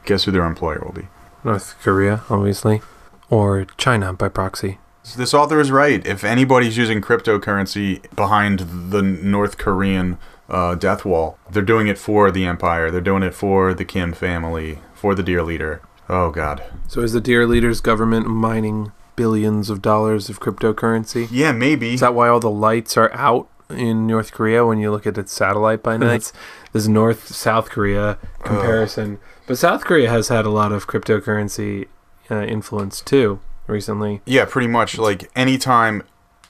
Guess who their employer will be? North Korea, obviously. Or China by proxy. This author is right. If anybody's using cryptocurrency behind the North Korean death wall, they're doing it for the empire. They're doing it for the Kim family, for the dear leader. Oh, God. So is the dear leader's government mining billions of dollars of cryptocurrency? Yeah, maybe. Is that why all the lights are out in North Korea when you look at its satellite by night? This North-South Korea comparison. But South Korea has had a lot of cryptocurrency influence too recently. Yeah, pretty much. Like anytime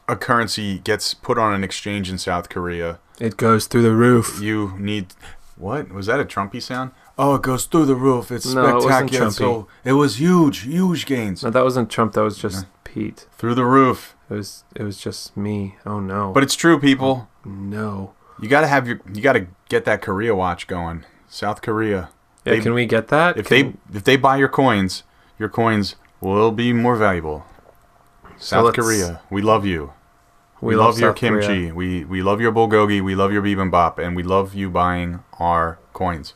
a currency gets put on an exchange in South Korea, it goes through the roof. You need... What? Was that a Trumpy sound? Oh, it goes through the roof. It's no, spectacular. It wasn't Trumpy. It was huge gains. No, that wasn't Trump. That was just Pete. Through the roof. It was just me. Oh no. But it's true, people. Oh, no. You gotta get that Korea watch going. South Korea. Yeah, can we get that? If they buy your coins will be more valuable. South Korea, we love you. We love your kimchi. We love your bulgogi. We love your bibimbap, and we love you buying our coins.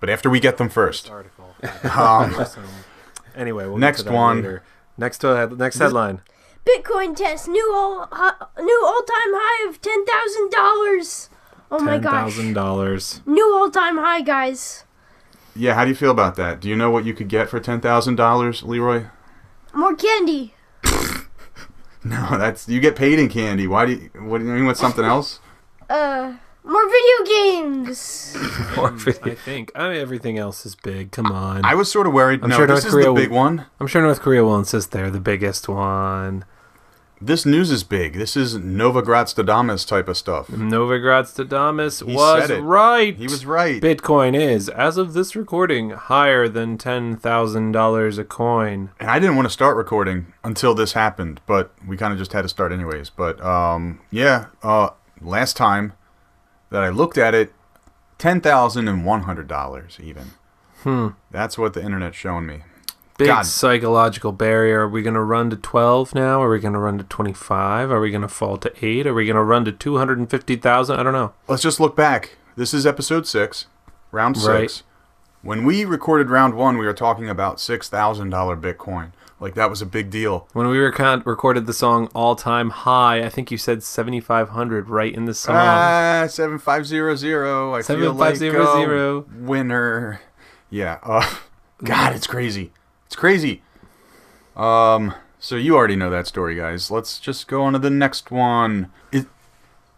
But after we get them first. Anyway, we'll next get to that one. later. Next headline. Bitcoin test new all-time high of $10,000. Oh my gosh. $10,000. New all-time high, guys. Yeah, how do you feel about that? Do you know what you could get for $10,000, Leroy? More candy. No, you get paid in candy. What do you mean with something else? More video games. I think. Everything else is big. Come on. I was sort of worried. I'm sure this is the big one. I'm sure North Korea will insist they're the biggest one. This news is big. This is Novogradsdamus type of stuff. Novogradsdamus was right. He was right. Bitcoin is, as of this recording, higher than $10,000 a coin. And I didn't want to start recording until this happened, but we kind of just had to start anyways. But last time that I looked at it, $10,100 even. That's what the internet's showing me. Big psychological barrier. Are we going to run to 12 now? Are we going to run to 25? Are we going to fall to 8? Are we going to run to 250,000? I don't know. Let's just look back. This is episode 6, round 6. Right. When we recorded round 1, we were talking about $6,000 Bitcoin. Like, that was a big deal. When we recorded the song All Time High, I think you said 7,500 right in the song. 7500. I 7500. feel like a winner. Yeah. God, it's crazy. It's crazy. So you already know that story, guys. Let's just go on to the next one.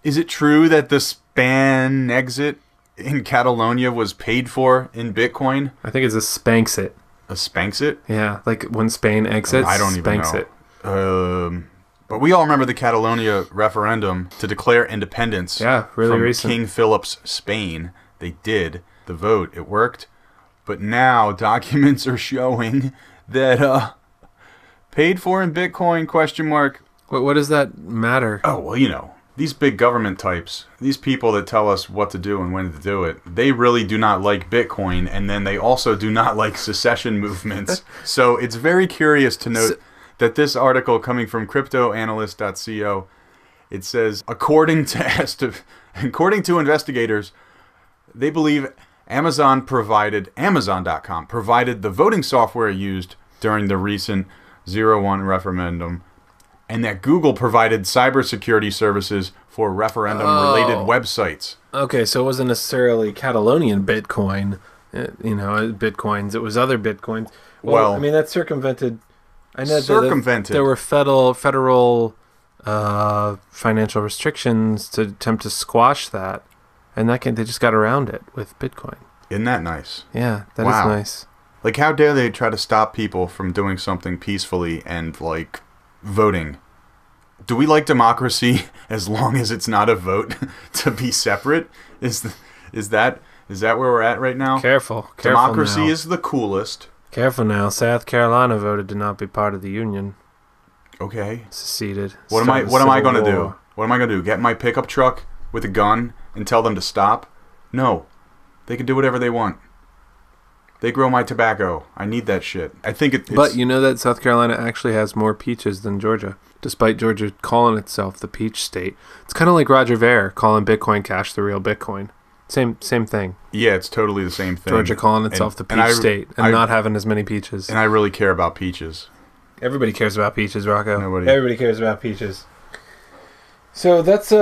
Is it true that the Spain exit in Catalonia was paid for in Bitcoin? I think it's a Spanxit. A Spanxit? Yeah, like when Spain exits, I don't even Spanxit. know. But we all remember the Catalonia referendum to declare independence. Yeah, really from recent. King Philip's Spain. They did the vote. It worked. But now documents are showing that paid for in Bitcoin ? What does that matter? Oh, well, these big government types, these people that tell us what to do and when to do it, they really do not like Bitcoin, and then they also do not like secession movements. So it's very curious to note that this article coming from cryptoanalyst.co, it says, according to investigators, they believe Amazon.com provided the voting software used during the recent 0-1 referendum, and that Google provided cybersecurity services for referendum-related websites. Okay, so it wasn't necessarily Catalonian Bitcoin, Bitcoins. It was other Bitcoins. Well, I mean, that's circumvented. I know there were federal financial restrictions to attempt to squash that, and they just got around it with Bitcoin. Isn't that nice? Yeah, that is nice. Like, how dare they try to stop people from doing something peacefully and, like, voting? Do we like democracy as long as it's not a vote to be separate? Is that where we're at right now? Careful Democracy now. Is the coolest. Careful now. South Carolina voted to not be part of the Union. Okay. Seceded. What am I going to do? What am I going to do? Get my pickup truck with a gun and tell them to stop? No. They can do whatever they want. They grow my tobacco. I need that shit. I think it's... But you know that South Carolina actually has more peaches than Georgia, despite Georgia calling itself the peach state. It's kind of like Roger Ver calling Bitcoin Cash the real Bitcoin. Same thing. Yeah, it's totally the same thing. Georgia calling itself the peach state and not having as many peaches. And I really care about peaches. Everybody cares about peaches, Rocco. Everybody cares about peaches. So that's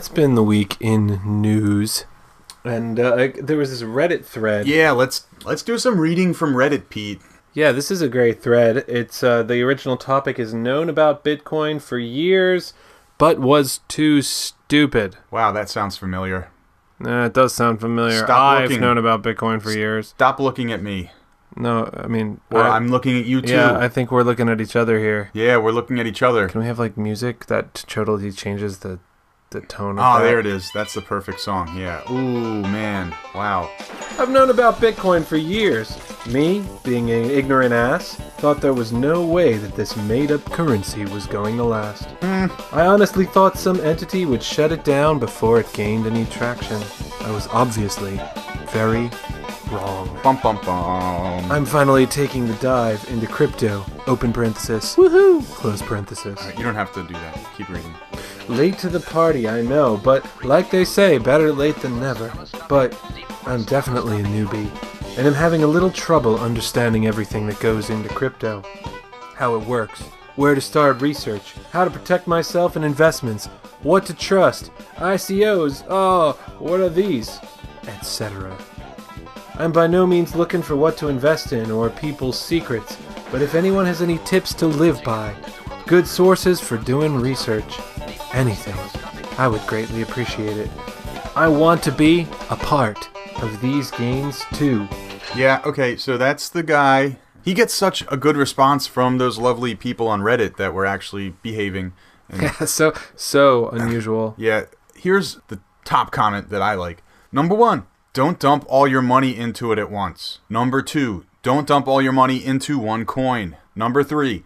been the week in news. And there was this Reddit thread. Yeah, let's do some reading from Reddit, Pete. Yeah, this is a great thread. It's the original topic is known about Bitcoin for years, but was too stupid. Wow, that sounds familiar. It does sound familiar. I've known about Bitcoin for years. Stop looking at me. No, I mean... I'm looking at you, too. Yeah, I think we're looking at each other here. Yeah, we're looking at each other. Can we have, like, music that totally changes the tone of that? There it is. That's the perfect song. Yeah. Ooh, man. Wow. I've known about Bitcoin for years. Me, being an ignorant ass, thought there was no way that this made-up currency was going to last. I honestly thought some entity would shut it down before it gained any traction. I was obviously very wrong. Bum, bum, bum. I'm finally taking the dive into crypto, open parenthesis, woohoo, close parenthesis. Right, you don't have to do that. Keep reading. Late to the party, I know, but like they say, better late than never. But I'm definitely a newbie, and I'm having a little trouble understanding everything that goes into crypto. How it works, where to start research, how to protect myself in investments, what to trust, ICOs, what are these, etc. I'm by no means looking for what to invest in or people's secrets, but if anyone has any tips to live by, good sources for doing research, anything, I would greatly appreciate it. I want to be a part of these gains too. Yeah, okay, so that's the guy. He gets such a good response from those lovely people on Reddit that were actually behaving. Yeah, so unusual. Yeah, here's the top comment that I like. Number 1, don't dump all your money into it at once. Number 2, don't dump all your money into one coin. Number 3,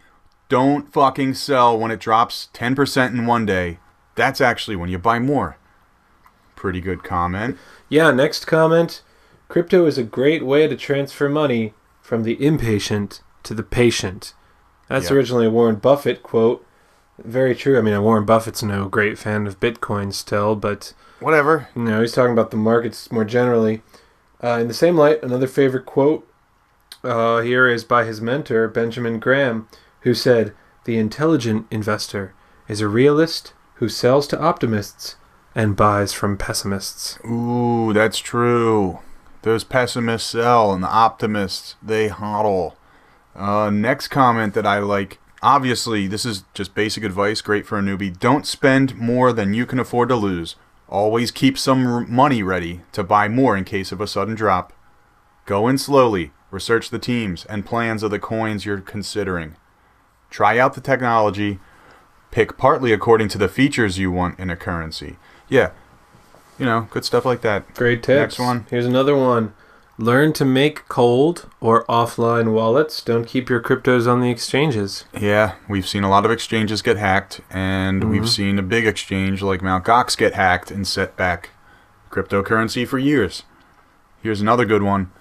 don't fucking sell when it drops 10% in one day. That's actually when you buy more. Pretty good comment. Yeah, next comment. Crypto is a great way to transfer money from the impatient to the patient. That's originally a Warren Buffett quote. Very true. I mean, Warren Buffett's no great fan of Bitcoin still, but... Whatever. He's talking about the markets more generally. In the same light, another favorite quote here is by his mentor, Benjamin Graham, who said, "The intelligent investor is a realist who sells to optimists and buys from pessimists." Ooh, that's true. Those pessimists sell and the optimists, they hodl. Next comment that I like. Obviously, this is just basic advice, great for a newbie. Don't spend more than you can afford to lose. Always keep some money ready to buy more in case of a sudden drop. Go in slowly. Research the teams and plans of the coins you're considering. Try out the technology. Pick partly according to the features you want in a currency. Yeah, good stuff like that. Great tips. Next one. Here's another one. Learn to make cold or offline wallets. Don't keep your cryptos on the exchanges. Yeah, we've seen a lot of exchanges get hacked, and we've seen a big exchange like Mt. Gox get hacked and set back cryptocurrency for years. Here's another good one.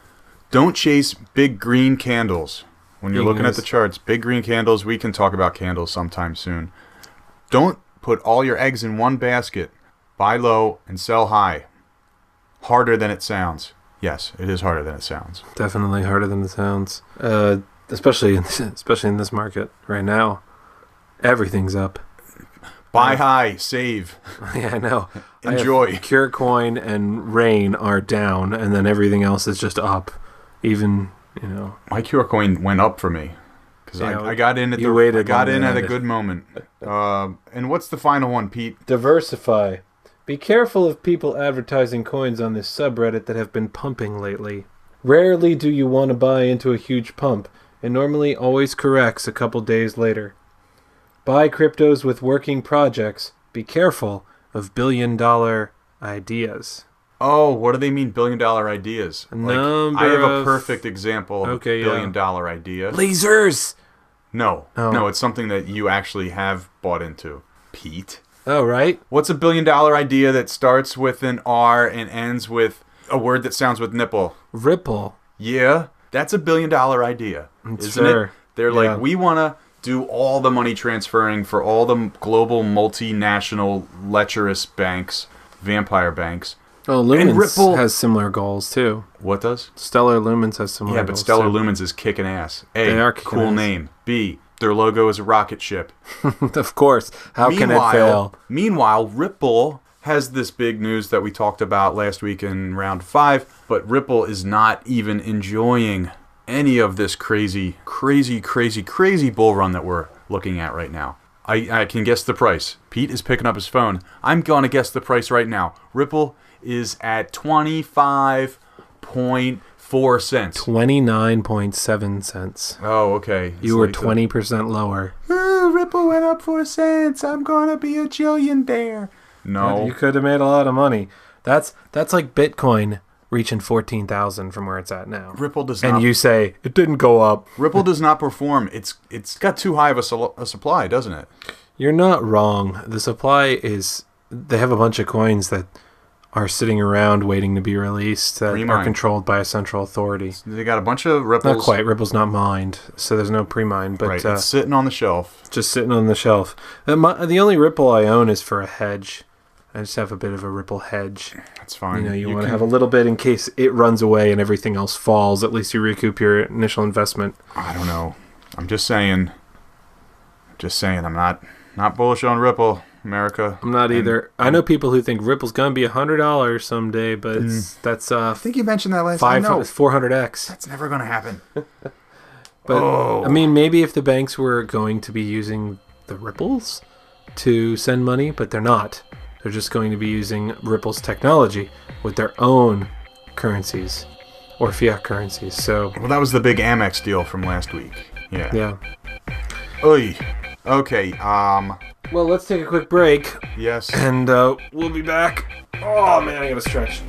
Don't chase big green candles. When you're looking at the charts, big green candles, we can talk about candles sometime soon. Don't put all your eggs in one basket. Buy low and sell high. Harder than it sounds. Yes, it is harder than it sounds. Definitely harder than it sounds. Especially in this market right now. Everything's up. Buy high, save. Yeah, I know. Enjoy. Curecoin and Rain are down, and then everything else is just up. Even, my Curecoin went up for me because I got in at a good moment. And what's the final one, Pete? Diversify. Be careful of people advertising coins on this subreddit that have been pumping lately. Rarely do you want to buy into a huge pump. It normally always corrects a couple days later. Buy cryptos with working projects. Be careful of billion-dollar ideas. Oh, what do they mean, billion-dollar ideas? I have a perfect example of a billion-dollar idea. Lasers! No, it's something that you actually have bought into, Pete. Oh, right. What's a billion-dollar idea that starts with an R and ends with a word that sounds with nipple? Ripple. Yeah, that's a billion-dollar idea, isn't it? They're like, we want to do all the money transferring for all the global multinational lecherous banks, vampire banks. Oh, Lumens has similar goals, too. What does? Stellar Lumens has similar goals, but Stellar Lumens is kicking ass. A, they are kicking cool ass. name. B, their logo is a rocket ship. Of course. How can it fail? Meanwhile, Ripple has this big news that we talked about last week in round 5, but Ripple is not even enjoying any of this crazy bull run that we're looking at right now. I can guess the price. Pete is picking up his phone. I'm going to guess the price right now. Ripple is at 25.4 cents. 29.7 cents. Oh, okay. You were 20% lower. Ripple went up 4 cents. I'm going to be a jillionaire. No. You could have made a lot of money. That's like Bitcoin reaching 14,000 from where it's at now. Ripple does not. And you say, it didn't go up. Ripple does not perform. It's got too high of a supply, doesn't it? You're not wrong. The supply is... They have a bunch of coins that are sitting around waiting to be released that are controlled by a central authority. They got a bunch of Ripples. Not quite. Ripple's not mined, so there's no pre-mine. But right, it's sitting on the shelf. Just sitting on the shelf. The only Ripple I own is for a hedge. I just have a bit of a Ripple hedge. That's fine. You want to have a little bit in case it runs away and everything else falls. At least you recoup your initial investment. I don't know. I'm just saying. I'm not bullish on Ripple, America. I'm not either. I know people who think Ripple's gonna be $100 someday, but that's I think you mentioned that last time. 400x. That's never gonna happen. But I mean, maybe if the banks were going to be using the Ripples to send money, but they're not. They're just going to be using Ripple's technology with their own currencies or fiat currencies. So, well, that was the big Amex deal from last week. Yeah. Yeah. Oy. Okay. Well, let's take a quick break. Yes. And we'll be back. Oh man, I gotta stretch.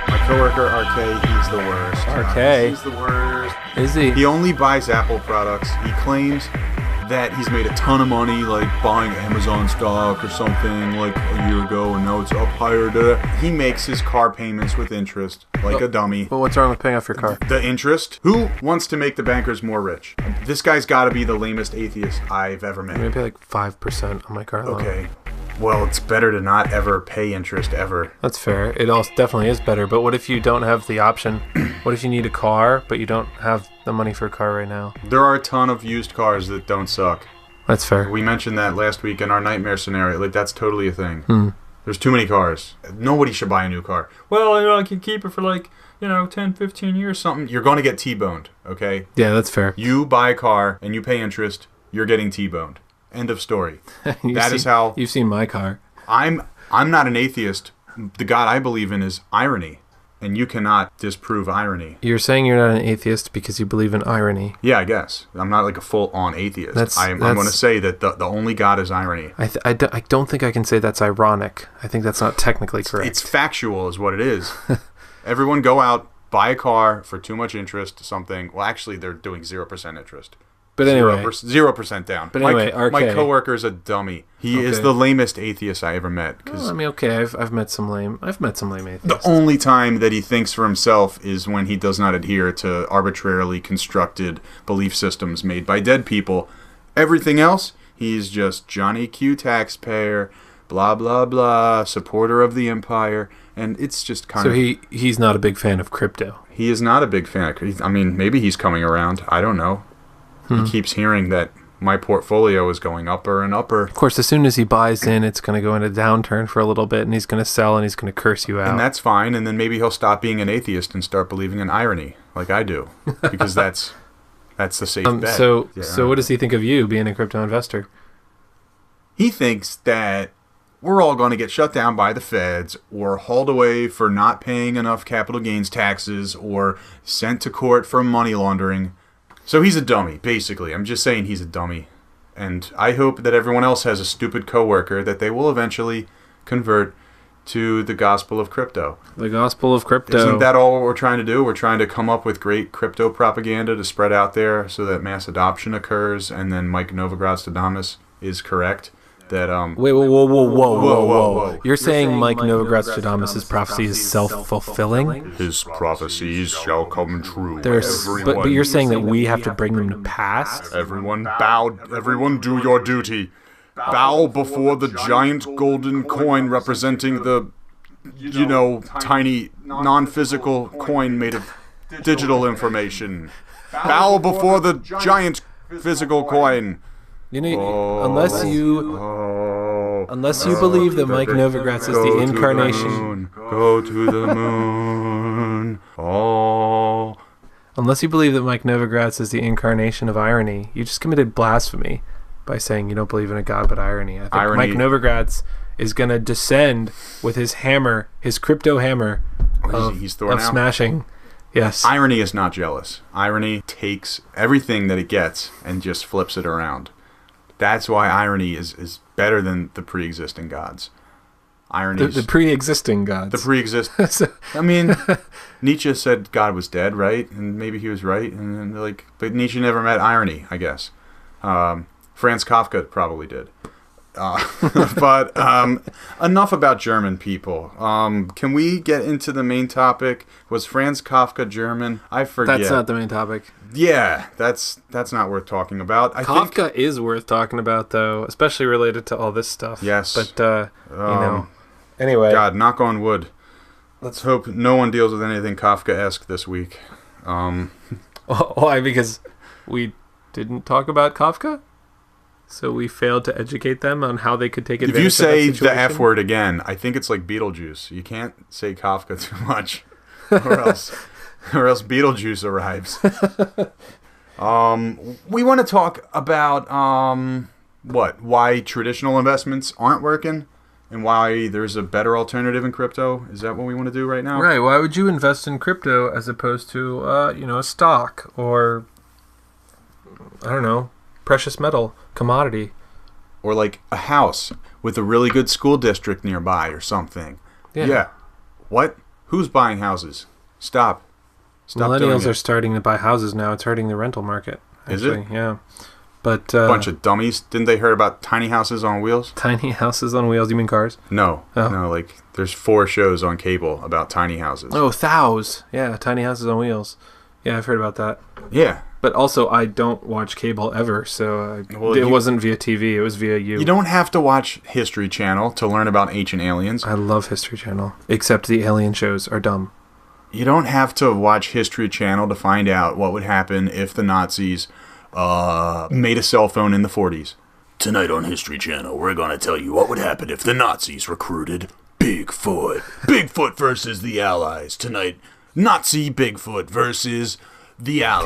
My coworker RK, he's the worst. RK? He's the worst. Is he? He only buys Apple products. He claims that he's made a ton of money, like buying Amazon stock or something, like a year ago, and now it's up higher. He makes his car payments with interest, like a dummy. But what's wrong with paying off your car? The interest? Who wants to make the bankers more rich? This guy's got to be the lamest atheist I've ever met. Maybe like 5% on my car loan. Okay. Well, it's better to not ever pay interest ever. That's fair. It also definitely is better. But what if you don't have the option? What if you need a car, but you don't have the money for a car right now? There are a ton of used cars that don't suck. That's fair. We mentioned that last week in our nightmare scenario. Like, that's totally a thing. There's too many cars. Nobody should buy a new car. Well, I can keep it for 10, 15 years, something. You're going to get T-boned, okay? Yeah, that's fair. You buy a car and you pay interest, you're getting T-boned. End of story. That is how... You've seen my car. I'm not an atheist, the God I believe in is irony, and you cannot disprove irony. You're saying you're not an atheist because you believe in irony. Yeah, I guess. I'm not like a full-on atheist. I'm going to say that the only God is irony. I don't think I can say that's ironic. I think that's not technically correct. It's factual is what it is. Everyone go out, buy a car for too much interest, something. Well, actually, they're doing 0% interest. But anyway, 0% down. But anyway, my coworker is a dummy. He is the lamest atheist I ever met. Well, I mean, okay, I've met some lame atheists. The only time that he thinks for himself is when he does not adhere to arbitrarily constructed belief systems made by dead people. Everything else, he's just Johnny Q taxpayer, blah blah blah, supporter of the empire, and it's just kind of. So he's not a big fan of crypto. He is not a big fan of. I mean, maybe he's coming around. I don't know. He keeps hearing that my portfolio is going upper and upper. Of course, as soon as he buys in, it's going to go into downturn for a little bit, and he's going to sell, and he's going to curse you out. And that's fine, and then maybe he'll stop being an atheist and start believing in irony, like I do, because that's the safe bet. So what does he think of you being a crypto investor? He thinks that we're all going to get shut down by the feds or hauled away for not paying enough capital gains taxes or sent to court for money laundering. So he's a dummy, basically. I'm just saying he's a dummy. And I hope that everyone else has a stupid coworker that they will eventually convert to the gospel of crypto. The gospel of crypto. Isn't that all we're trying to do? We're trying to come up with great crypto propaganda to spread out there so that mass adoption occurs, and then Mike Novogratzadamus is correct. That Wait, whoa. You're saying Mike Novogratzadamus' prophecy is self-fulfilling? His prophecies shall come true. But you're saying that we have to bring them to pass? Everyone bow, everyone do your duty. Bow before the giant golden coin representing the, tiny non-physical coin made of digital information. Bow before the giant physical coin. Unless you believe that Mike Novogratz is the incarnation. Go to the moon. Oh. Unless you believe that Mike Novogratz is the incarnation of irony, you just committed blasphemy by saying you don't believe in a god but irony. I think Mike Novogratz is going to descend with his hammer, his crypto hammer of smashing. Yes. Irony is not jealous. Irony takes everything that it gets and just flips it around. That's why irony is better than the pre-existing gods. Irony the pre-existing gods. The pre-existing. I mean, Nietzsche said God was dead, right? And maybe he was right. And then, but Nietzsche never met irony, I guess. Franz Kafka probably did. But enough about German people. Can we get into the main topic? Was Franz Kafka German? I forget. That's not the main topic. Yeah, that's not worth talking about. Kafka is worth talking about, though, especially related to all this stuff. Yes. But, Anyway. God, knock on wood. Let's hope no one deals with anything Kafka-esque this week. Why? Because we didn't talk about Kafka? So we failed to educate them on how they could take advantage of that situation? If you say the F word again, I think it's like Beetlejuice. You can't say Kafka too much, or else Beetlejuice arrives. We want to talk about why traditional investments aren't working, and why there's a better alternative in crypto. Is that what we want to do right now? Right. Why would you invest in crypto as opposed to a stock or I don't know, precious metal, commodity. Or like a house with a really good school district nearby or something. Yeah. What? Who's buying houses? Stop Millennials are starting to buy houses now. It's hurting the rental market. Actually. Is it? Yeah. But bunch of dummies. Didn't they hear about tiny houses on wheels? Tiny houses on wheels? You mean cars? No. Oh. No, like there's 4 shows on cable about tiny houses. Oh, Thous. Yeah, tiny houses on wheels. Yeah, I've heard about that. Yeah. But also, I don't watch cable ever, so it wasn't via TV. It was via you. You don't have to watch History Channel to learn about ancient aliens. I love History Channel, except the alien shows are dumb. You don't have to watch History Channel to find out what would happen if the Nazis made a cell phone in the 40s. Tonight on History Channel, we're going to tell you what would happen if the Nazis recruited Bigfoot. Bigfoot versus the Allies. Tonight, Nazi Bigfoot versus the Allies.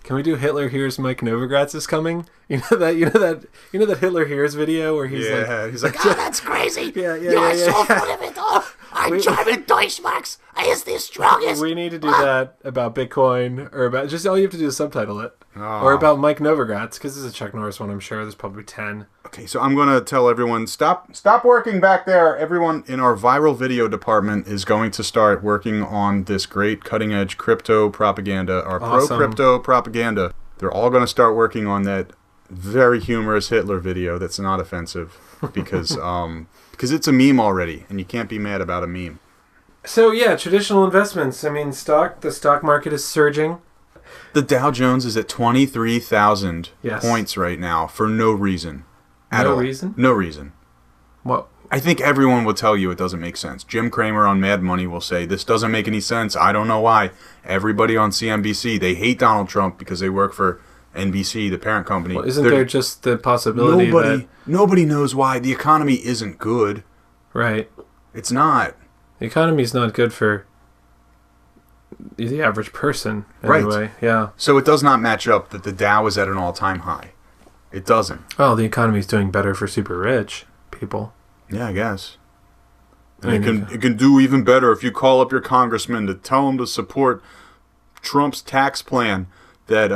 Can we do Hitler Here's Mike Novogratz is Coming? that Hitler Hears video where he's he's like, Oh, that's crazy. yeah, I yeah, saw yeah. fun of it. Oh, ein German Deutschmarks is the strongest. We need to do that about Bitcoin, or about just all you have to do is subtitle it, or about Mike Novogratz, because this is a Chuck Norris one. I'm sure there's probably 10. Okay, so I'm gonna tell everyone stop working back there. Everyone in our viral video department is going to start working on this great cutting edge crypto propaganda, our pro crypto propaganda. They're all going to start working on that very humorous Hitler video that's not offensive because it's a meme already, and you can't be mad about a meme. So yeah, traditional investments. I mean, the stock market is surging. The Dow Jones is at 23,000 Yes. points right now for no reason. At all. reason? No reason. What? I think everyone will tell you it doesn't make sense. Jim Cramer on Mad Money will say, this doesn't make any sense. I don't know why. Everybody on CNBC, they hate Donald Trump because they work for NBC, the parent company. Well, isn't there just the possibility that... Nobody knows why. The economy isn't good. Right. It's not. The economy's not good for the average person, anyway. Right. Yeah. So it does not match up that the Dow is at an all-time high. It doesn't. Oh, the economy's doing better for super rich people. Yeah, I guess. I mean, it can do even better if you call up your congressman to tell him to support Trump's tax plan that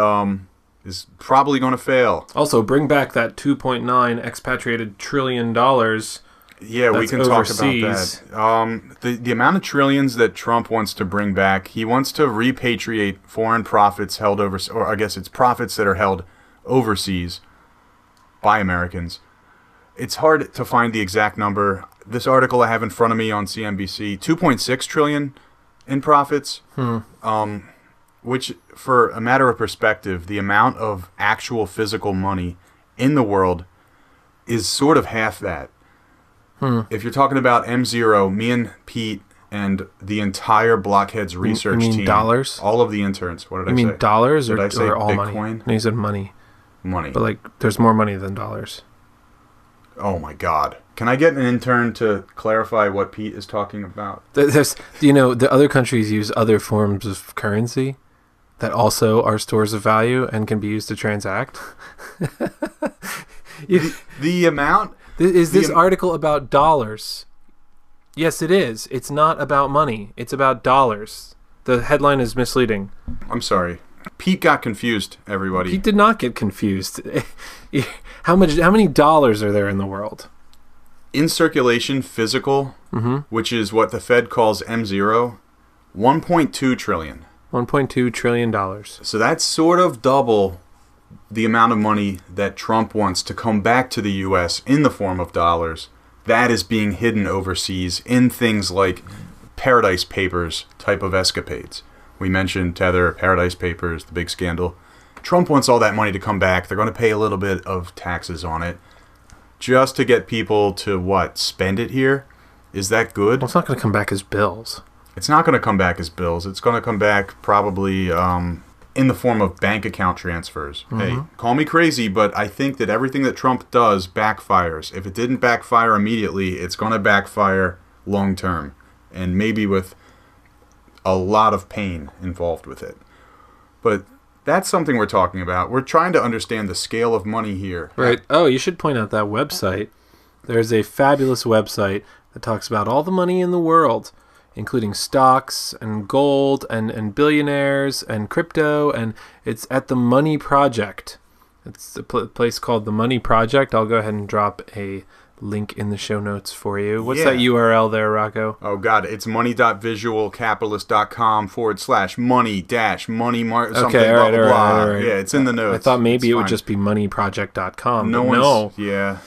is probably going to fail. Also, bring back that 2.9 expatriated $trillion. Yeah, we can overseas. talk about that. The amount of trillions that Trump wants to bring back, he wants to repatriate foreign profits held overseas, or I guess it's profits that are held overseas by Americans. It's hard to find the exact number. This article I have in front of me on CNBC, 2.6 trillion in profits, which, for a matter of perspective, the amount of actual physical money in the world is sort of half that. If you're talking about M0, me and Pete and the entire Blockheads research you mean team, dollars? all of the interns. What did I say? You mean dollars Did I say or all Bitcoin? money? No, you said money. Money. But like, there's more money than dollars. Oh my God! Can I get an intern to clarify what Pete is talking about? There's, the other countries use other forms of currency that also are stores of value and can be used to transact. The amount... Is this article about dollars? Yes, it is. It's not about money. It's about dollars. The headline is misleading. I'm sorry. Pete got confused, everybody. He did not get confused. How many dollars are there in the world? In circulation, physical, which is what the Fed calls M0, 1.2 trillion. $1.2 trillion. So that's sort of double the amount of money that Trump wants to come back to the U.S. in the form of dollars. That is being hidden overseas in things like Paradise Papers type of escapades. We mentioned Tether, Paradise Papers, the big scandal. Trump wants all that money to come back. They're going to pay a little bit of taxes on it just to get people to, spend it here? Is that good? Well, it's not going to come back as bills. It's not going to come back as bills. It's going to come back probably in the form of bank account transfers. Hey, call me crazy, but I think that everything that Trump does backfires. If it didn't backfire immediately, it's going to backfire long term, and maybe with a lot of pain involved with it. But that's something we're talking about. We're trying to understand the scale of money here. Right. Oh, you should point out that website. There's a fabulous website that talks about all the money in the world, including stocks and gold and billionaires and crypto, and it's at the Money Project. It's a place called the Money Project. I'll go ahead and drop a link in the show notes for you. What's that URL there, Rocco? Oh, God. It's money.visualcapitalist.com/money-money something, okay, blah, blah, blah. All right. Yeah, it's in the notes. I thought maybe It's it would fine. just be moneyproject.com. No. Yeah.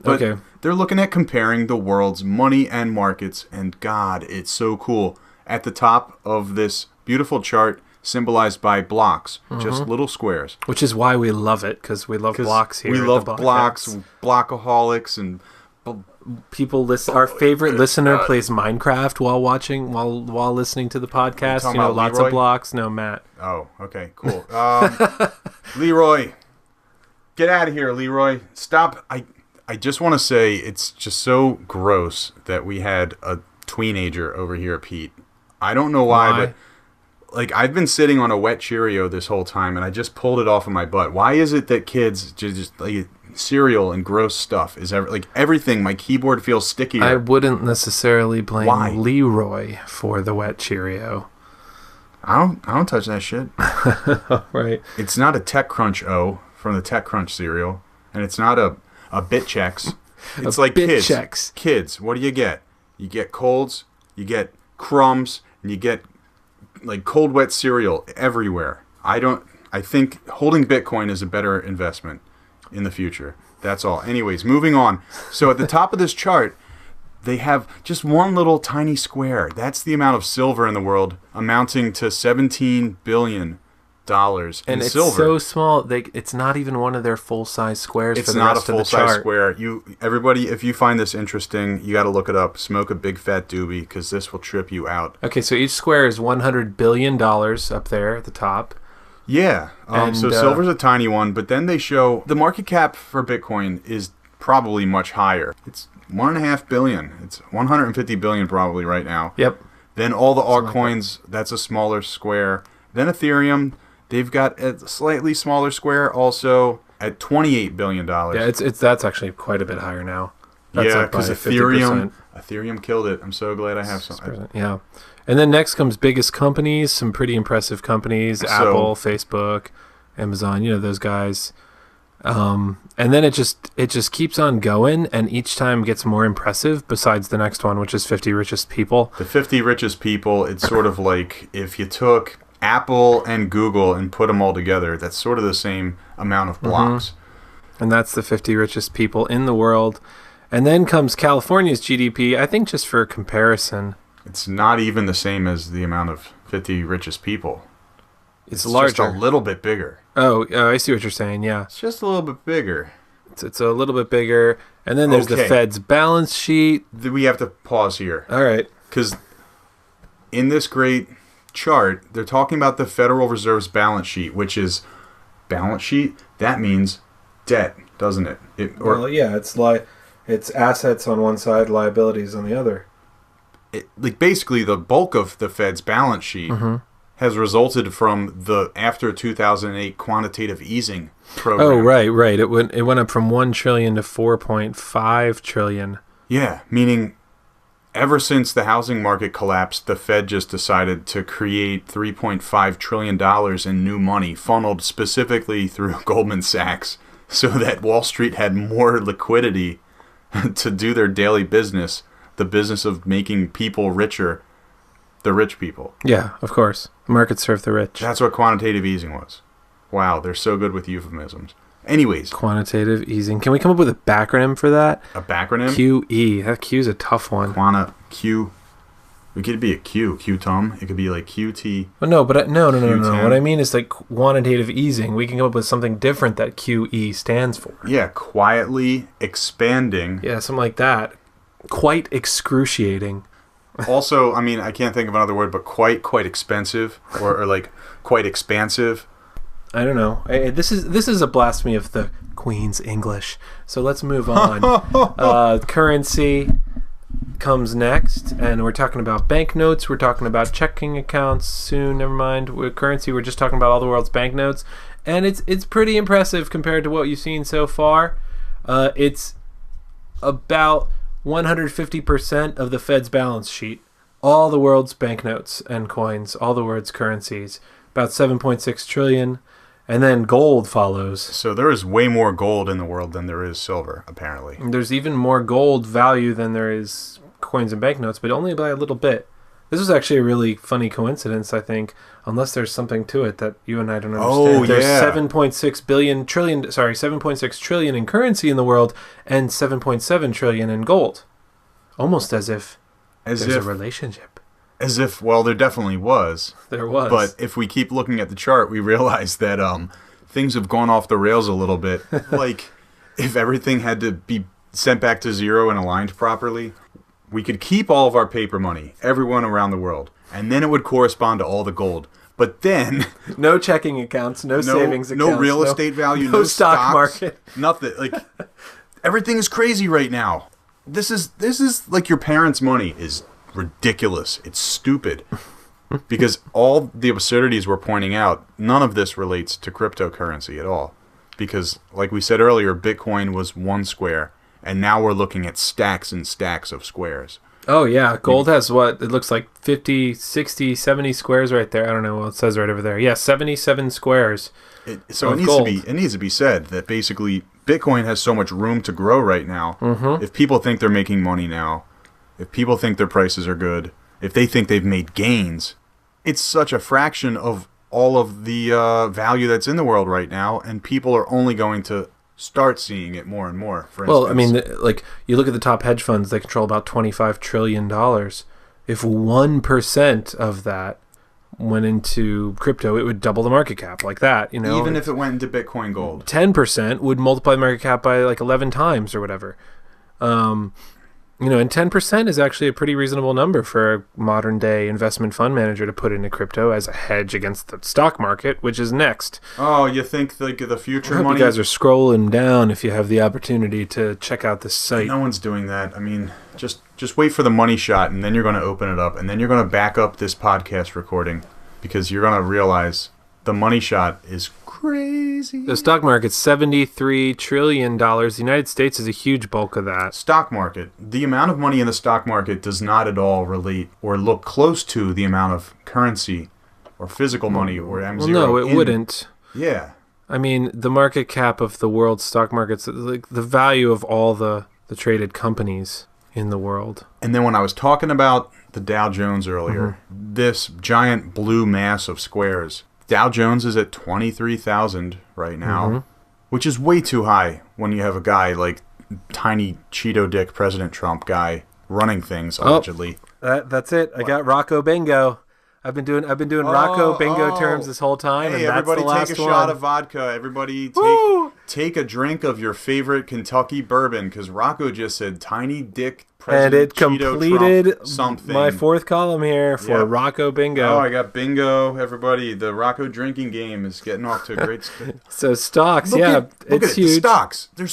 But Okay. they're looking at comparing the world's money and markets, and God, it's so cool. At the top of this beautiful chart, symbolized by blocks, just little squares. Which is why we love it, because we love blocks here. We at love the blocks, blockaholics, and People listen. Our favorite listener plays Minecraft while listening to the podcast. talking about Lots Leroy? of blocks. No, Matt. oh, okay, cool. Leroy, get out of here, Leroy. Stop. I just want to say it's just so gross that we had a tweenager over here, Pete. I don't know why, but like, I've been sitting on a wet Cheerio this whole time, and I just pulled it off of my butt. Why is it that kids just like cereal and gross stuff is like everything? My keyboard feels stickier. I wouldn't necessarily blame Why? Leroy for the wet Cheerio. I don't touch that shit. Right. It's not a TechCrunch O from the TechCrunch cereal, and it's not a Bittrex. It's like Bittrex. Kids, what do you get? You get colds, you get crumbs, and you get like cold wet cereal everywhere. I think holding Bitcoin is a better investment in the future. That's all. Anyways, moving on. So at the top of this chart, they have just one little tiny square. That's the amount of silver in the world, amounting to $17 billion And in it's silver. so small. It's not even one of their full-size squares. It's for the not a rest of the full-size chart. square. Everybody, if you find this interesting, you got to look it up. Smoke a big fat doobie, because this will trip you out. Okay, so each square is $100 billion up there at the top. Yeah. And, so silver's a tiny one, but then they show the market cap for Bitcoin is probably much higher. It's $1.5 billion. It's $150 billion probably right now. Yep. Then all the altcoins, that's a smaller square. Then Ethereum, they've got a slightly smaller square also at $28 billion. Yeah, that's actually quite a bit higher now. That's up by because 50%. Ethereum killed it. I'm so glad I have some. Yeah. And then next comes biggest companies, some pretty impressive companies, Apple, Facebook, Amazon, those guys. And then it just keeps on going, and each time gets more impressive besides the next one, which is 50 richest people. The 50 richest people, it's sort of like if you took Apple and Google and put them all together, that's sort of the same amount of blocks. And that's the 50 richest people in the world. And then comes California's GDP, I think just for comparison. It's not even the same as the amount of 50 richest people. It's larger. larger. Just a little bit bigger. Oh, I see what you're saying, yeah. It's just a little bit bigger. It's a little bit bigger. And then there's the Fed's balance sheet. We have to pause here. All right. Because in this great chart, they're talking about the Federal Reserve's balance sheet, which is balance sheet. That means debt, doesn't it? Well, yeah, it's assets on one side, liabilities on the other. Like basically the bulk of the Fed's balance sheet has resulted from the after 2008 quantitative easing program. Oh, right. It went up from 1 trillion to 4.5 trillion. Yeah, meaning ever since the housing market collapsed, the Fed just decided to create $3.5 trillion in new money funneled specifically through Goldman Sachs so that Wall Street had more liquidity to do their daily business, the business of making people richer, the rich people. Yeah, of course. Markets serve the rich. That's what quantitative easing was. Wow, they're so good with euphemisms. Anyways. Quantitative easing. Can we come up with a backronym for that? A backronym? QE. That Q's a tough one. Q. It could be a Q. Q-tum. It could be like QT. Well, no, but no. Q10. What I mean is like quantitative easing. We can come up with something different that QE stands for. Yeah, quietly expanding. Yeah, something like that. Quite excruciating. Also, I mean, I can't think of another word, but quite expensive or like quite expansive. I don't know. This is a blasphemy of the Queen's English. So let's move on. Currency comes next, and we're talking about banknotes. We're talking about checking accounts soon. Never mind. With currency, we're just talking about all the world's banknotes, and it's pretty impressive compared to what you've seen so far. It's about 150% of the Fed's balance sheet. All the world's banknotes and coins, all the world's currencies, about 7.6 trillion. And then gold follows. So there is way more gold in the world than there is silver, apparently. There's even more gold value than there is coins and banknotes, but only by a little bit. This was actually a really funny coincidence, I think, unless there's something to it that you and I don't understand. Oh, there's yeah. 7.6 trillion in currency in the world and 7.7 trillion in gold. Almost as if there's a relationship. As if, well, there definitely was. There was. But if we keep looking at the chart, we realize that things have gone off the rails a little bit. Like, if everything had to be sent back to zero and aligned properly, we could keep all of our paper money, everyone around the world, and then it would correspond to all the gold. But then... no checking accounts, no savings accounts. No real estate value, no stock stocks, market. Nothing. Like, everything is crazy right now. This is like your parents' money is ridiculous. It's stupid. Because all the absurdities we're pointing out, none of this relates to cryptocurrency at all. Because, like we said earlier, Bitcoin was one square, and now we're looking at stacks and stacks of squares. Oh, yeah. Gold has what? It looks like 50, 60, 70 squares right there. I don't know what it says right over there. Yeah, 77 squares. It needs to be said that basically Bitcoin has so much room to grow right now. Mm-hmm. If people think they're making money now, if people think their prices are good, if they think they've made gains, it's such a fraction of all of the value that's in the world right now, and people are only going to start seeing it more and more. For instance, well, I mean, like, you look at the top hedge funds, they control about $25 trillion. If 1% of that went into crypto, it would double the market cap like that, you know. Even if it went into Bitcoin Gold. 10% would multiply the market cap by like 11 times or whatever. You know, and 10% is actually a pretty reasonable number for a modern day investment fund manager to put into crypto as a hedge against the stock market, which is next. Oh, you think like the future I hope money? you guys are scrolling down if you have the opportunity to check out this site. No one's doing that. I mean, just wait for the money shot, and then you're going to open it up, and then you're going to back up this podcast recording, because you're going to realize the money shot is crazy. The stock market's $73 trillion. The United States is a huge bulk of that. Stock market. The amount of money in the stock market does not at all relate or look close to the amount of currency or physical money or M0. Well, no, it wouldn't. Yeah. I mean, the market cap of the world's stock markets, like the value of all the traded companies in the world. And then when I was talking about the Dow Jones earlier, this giant blue mass of squares, Dow Jones is at 23,000 right now, which is way too high when you have a guy like tiny Cheeto Dick President Trump guy running things allegedly. That's it. I got Rocco Bingo. I've been doing Rocco Bingo terms this whole time, hey, and that's the last one. Everybody take a shot of vodka. Everybody take a drink of your favorite Kentucky bourbon, because Rocco just said tiny dick President and it Cheeto completed Trump something. My fourth column here for Rocco Bingo. Oh, I got bingo, everybody. The Rocco drinking game is getting off to a great start. So stocks, Look it's at it. huge. The stocks. There's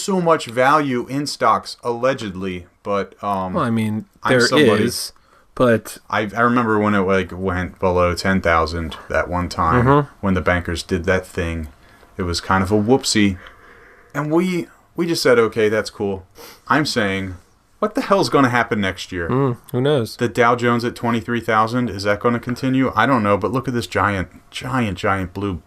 so much value in stocks, allegedly, but well, I mean, there is. But I remember when it went below 10,000 that one time when the bankers did that thing. It was kind of a whoopsie, and we just said, okay, that's cool. I'm saying, what the hell's going to happen next year? Who knows? The Dow Jones at 23,000, is that going to continue? I don't know, but look at this giant blue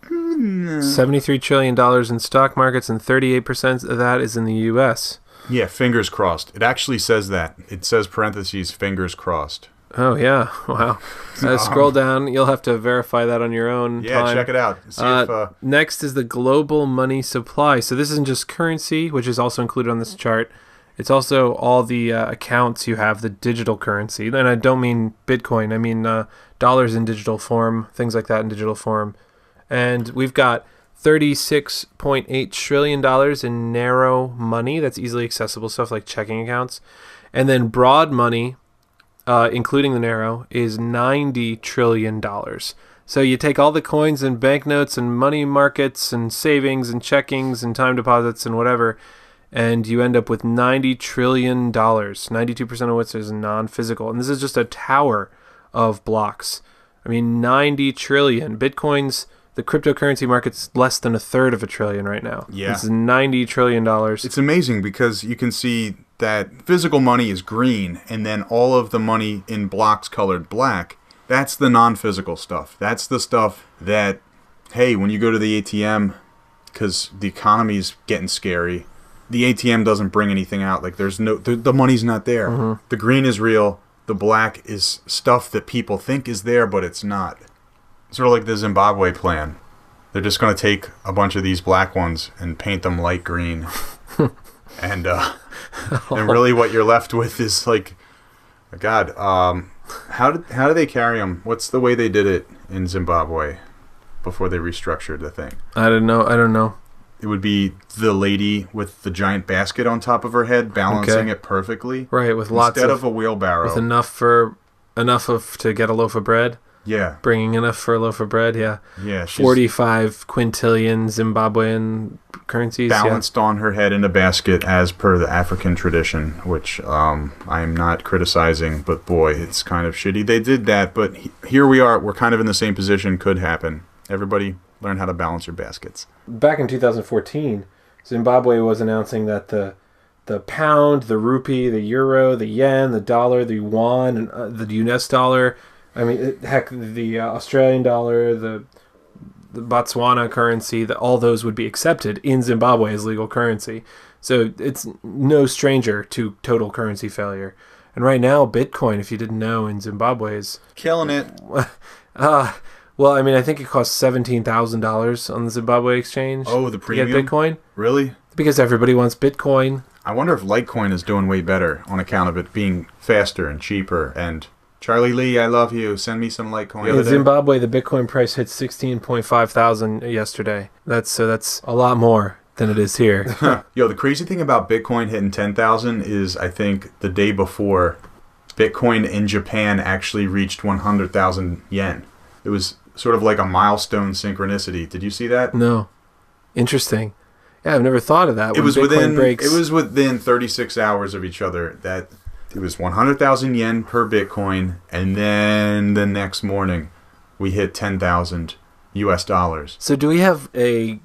$73 trillion in stock markets, and 38% of that is in the U.S. Yeah, fingers crossed. It actually says that. It says parentheses, fingers crossed. Oh, yeah. Wow. Scroll down. You'll have to verify that on your own time. Check it out. See if, next is the global money supply. So this isn't just currency, which is also included on this chart. It's also all the accounts you have, the digital currency. And I don't mean Bitcoin. I mean dollars in digital form, things like that in digital form. And we've got $36.8 trillion in narrow money. That's easily accessible stuff like checking accounts. And then broad money, including the narrow, is $90 trillion. So you take all the coins and banknotes and money markets and savings and checkings and time deposits and whatever, and you end up with $90 trillion, 92% of which is non-physical. And this is just a tower of blocks. I mean, 90 trillion. Bitcoin's, the cryptocurrency market's less than a third of a trillion right now. Yeah. It's $90 trillion. It's amazing because you can see that physical money is green, and then all of the money in blocks colored black, that's the non-physical stuff. That's the stuff that, hey, when you go to the ATM, because the economy's getting scary, the ATM doesn't bring anything out. Like, there's no, the money's not there. The green is real. The black is stuff that people think is there, but it's not. Sort of like the Zimbabwe plan. They're just going to take a bunch of these black ones and paint them light green. And really what you're left with is like, God, how do they carry them? What's the way they did it in Zimbabwe before they restructured the thing? I don't know. It would be the lady with the giant basket on top of her head, balancing it perfectly. Right, with lots instead of a wheelbarrow. With enough to get a loaf of bread. Yeah. Bringing enough for a loaf of bread, yeah. Yeah. She's 45 quintillion Zimbabwean currencies. balanced on her head in a basket as per the African tradition, which I am not criticizing, but boy, it's kind of shitty. They did that, but here we are. We're kind of in the same position. Could happen. Everybody learn how to balance your baskets. Back in 2014, Zimbabwe was announcing that the pound, the rupee, the euro, the yen, the dollar, the yuan, and the US dollar, I mean, heck, the Australian dollar, the Botswana currency, all those would be accepted in Zimbabwe as legal currency. So it's no stranger to total currency failure. And right now, Bitcoin, if you didn't know, in Zimbabwe is... Killing it. Well, I mean, I think it costs $17,000 on the Zimbabwe exchange. Oh, the premium? To get Bitcoin. Really? Because everybody wants Bitcoin. I wonder if Litecoin is doing way better on account of it being faster and cheaper. And Charlie Lee, I love you. Send me some Litecoin. In Zimbabwe, the Bitcoin price hit 16.5 thousand yesterday. That's a lot more than it is here. Yo, the crazy thing about Bitcoin hitting 10,000 is I think the day before, Bitcoin in Japan actually reached 100,000 yen. It was sort of like a milestone synchronicity. Did you see that? No. Interesting. Yeah, I've never thought of that. It was within 36 hours of each other. That it was 100,000 yen per Bitcoin, and then the next morning we hit 10,000 US dollars. So do we have a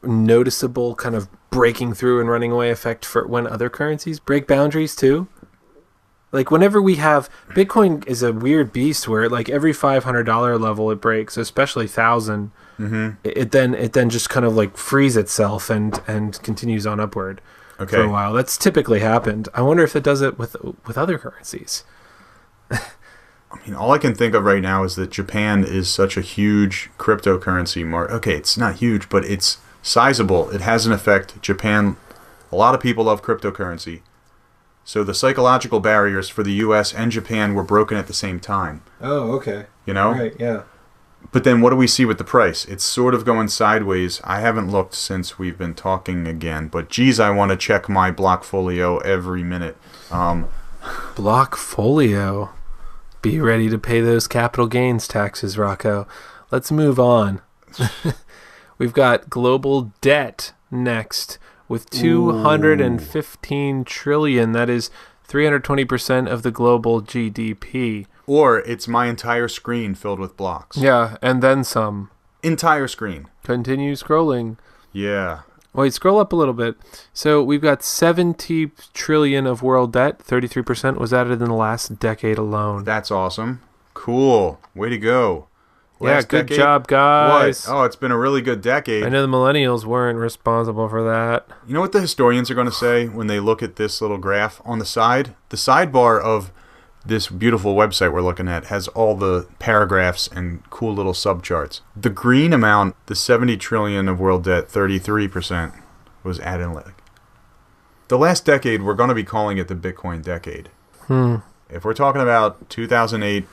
noticeable kind of breaking through and running away effect for when other currencies break boundaries too? Like whenever we have Bitcoin is a weird beast where like every $500 level it breaks, especially 1,000. Mm-hmm. It then just kind of like frees itself and continues on upward for a while. That's typically happened. I wonder if it does it with other currencies. I mean, all I can think of right now is that Japan is such a huge cryptocurrency market. Okay, it's not huge, but it's sizable. It has an effect. Japan, a lot of people love cryptocurrency. So the psychological barriers for the U.S. and Japan were broken at the same time. Oh, okay. You know? Right, yeah. But then what do we see with the price? It's sort of going sideways. I haven't looked since we've been talking again. But geez, I want to check my Blockfolio every minute. Blockfolio. Be ready to pay those capital gains taxes, Rocco. Let's move on. We've got global debt next with 215 trillion. That is 320% of the global GDP. Or it's my entire screen filled with blocks. Yeah, and then some. Entire screen. Continue scrolling. Yeah. Wait, scroll up a little bit. So we've got 70 trillion of world debt. 33% was added in the last decade alone. That's awesome. Cool. Way to go. Last good decade? Job, guys. What? Oh, it's been a really good decade. I know the millennials weren't responsible for that. You know what the historians are going to say when they look at this little graph on the side? The sidebar of this beautiful website we're looking at has all the paragraphs and cool little subcharts. The green amount, the 70 trillion of world debt, 33% was added in. The last decade, we're going to be calling it the Bitcoin decade. If we're talking about 2008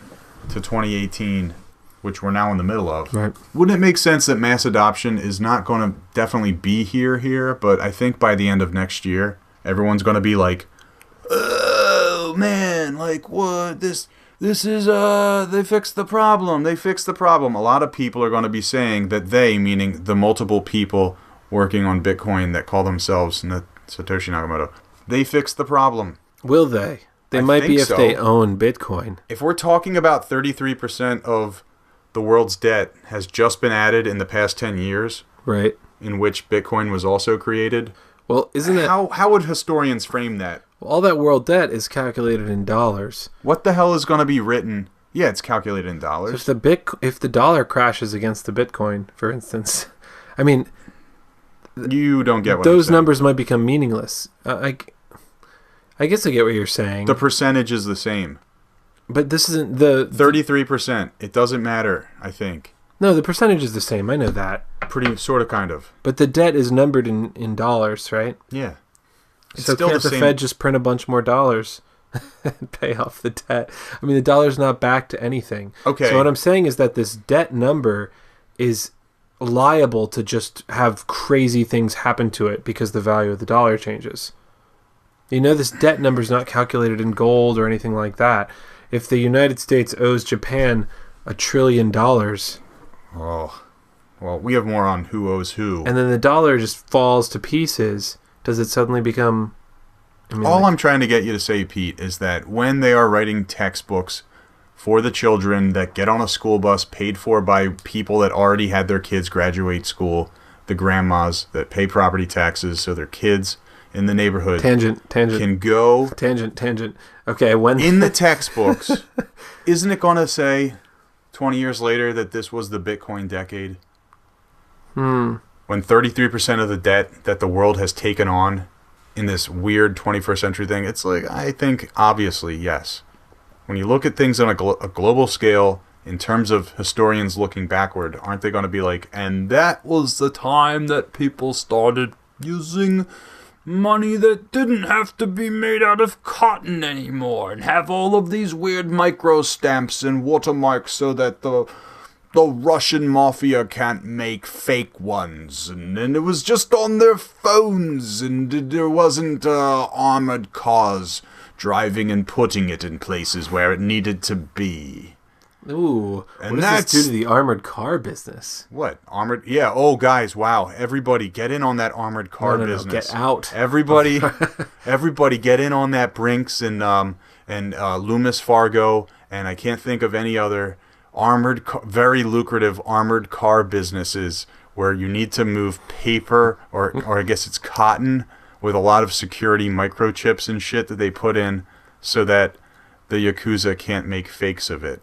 to 2018, which we're now in the middle of, right, wouldn't it make sense that mass adoption is not going to definitely be here, but I think by the end of next year, everyone's going to be like, oh man, like what, this is, they fixed the problem. A lot of people are going to be saying that they, meaning the multiple people working on Bitcoin that call themselves Satoshi Nakamoto, they fixed the problem. Will they? They might be if they own Bitcoin. If we're talking about 33% of the world's debt has just been added in the past 10 years, right, in which Bitcoin was also created. Well, isn't it? How would historians frame that? Well, all that world debt is calculated in dollars. What the hell is going to be written? Yeah, it's calculated in dollars. So if the dollar crashes against the Bitcoin, for instance, I mean, you don't get what those numbers might become meaningless. I guess I get what you're saying. The percentage is the same. But this isn't the... 33%. It doesn't matter, I think. No, the percentage is the same. I know that. Pretty, sort of, kind of. But the debt is numbered in dollars, right? Yeah. So can't the Fed just print a bunch more dollars and pay off the debt? I mean, the dollar's not backed to anything. Okay. So what I'm saying is that this debt number is liable to just have crazy things happen to it because the value of the dollar changes. You know, this debt number is not calculated in gold or anything like that. If the United States owes Japan $1 trillion. Oh, well, we have more on who owes who. And then the dollar just falls to pieces. Does it suddenly become... I'm trying to get you to say, Pete, is that when they are writing textbooks for the children that get on a school bus paid for by people that already had their kids graduate school, the grandmas that pay property taxes so their kids in the neighborhood can go... Tangent. Okay, when... In the textbooks, isn't it going to say 20 years later that this was the Bitcoin decade? When 33% of the debt that the world has taken on in this weird 21st century thing, it's like, I think, obviously, yes. When you look at things on a global scale, in terms of historians looking backward, aren't they going to be like, and that was the time that people started using money that didn't have to be made out of cotton anymore, and have all of these weird micro stamps and watermarks so that the Russian mafia can't make fake ones, and it was just on their phones, and there wasn't armored cars driving and putting it in places where it needed to be. Ooh, and what does this do to the armored car business? What? Armored? Yeah, oh, guys, wow. Everybody get in on that armored car business. Get out. Everybody get in on that Brinks and Loomis Fargo, and I can't think of any other very lucrative armored car businesses where you need to move paper or I guess it's cotton with a lot of security microchips and shit that they put in so that the Yakuza can't make fakes of it.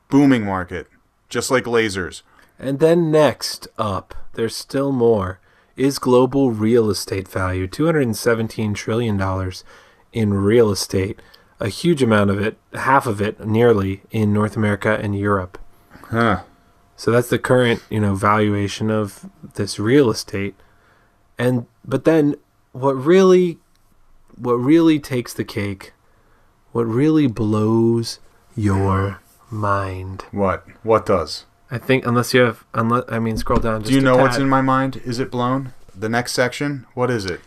Booming market, just like lasers. And then next up, there's still more, is global real estate value. $217 trillion in real estate. A huge amount of it, half of it nearly, in North America and Europe. Huh. So that's the current, valuation of this real estate. But then what really takes the cake, what really blows your mind. What does? I think scroll down just Do you know tad. what's in my mind? Is it blown? The next section? What is it?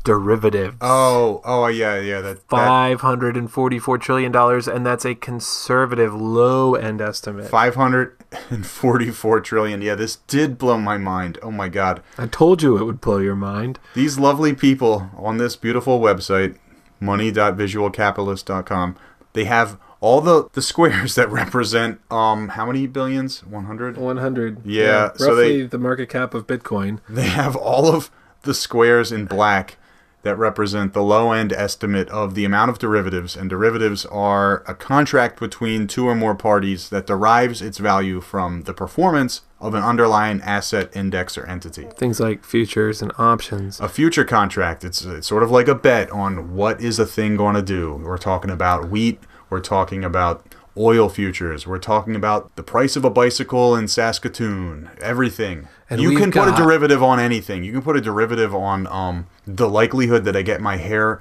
Derivatives. Oh, yeah. That $544 trillion, and that's a conservative low-end estimate. 544 trillion. Yeah, this did blow my mind. Oh my God. I told you it would blow your mind. These lovely people on this beautiful website, money.visualcapitalist.com, they have all the squares that represent how many billions? 100? 100. Yeah. So roughly the market cap of Bitcoin. They have all of the squares in black that represent the low-end estimate of the amount of derivatives, and derivatives are a contract between two or more parties that derives its value from the performance of an underlying asset, index, or entity. Things like futures and options. A future contract, it's sort of like a bet on what is a thing going to do. We're talking about wheat, we're talking about oil futures, we're talking about the price of a bicycle in Saskatoon, everything. And you can put a derivative on anything. You can put a derivative on the likelihood that I get my hair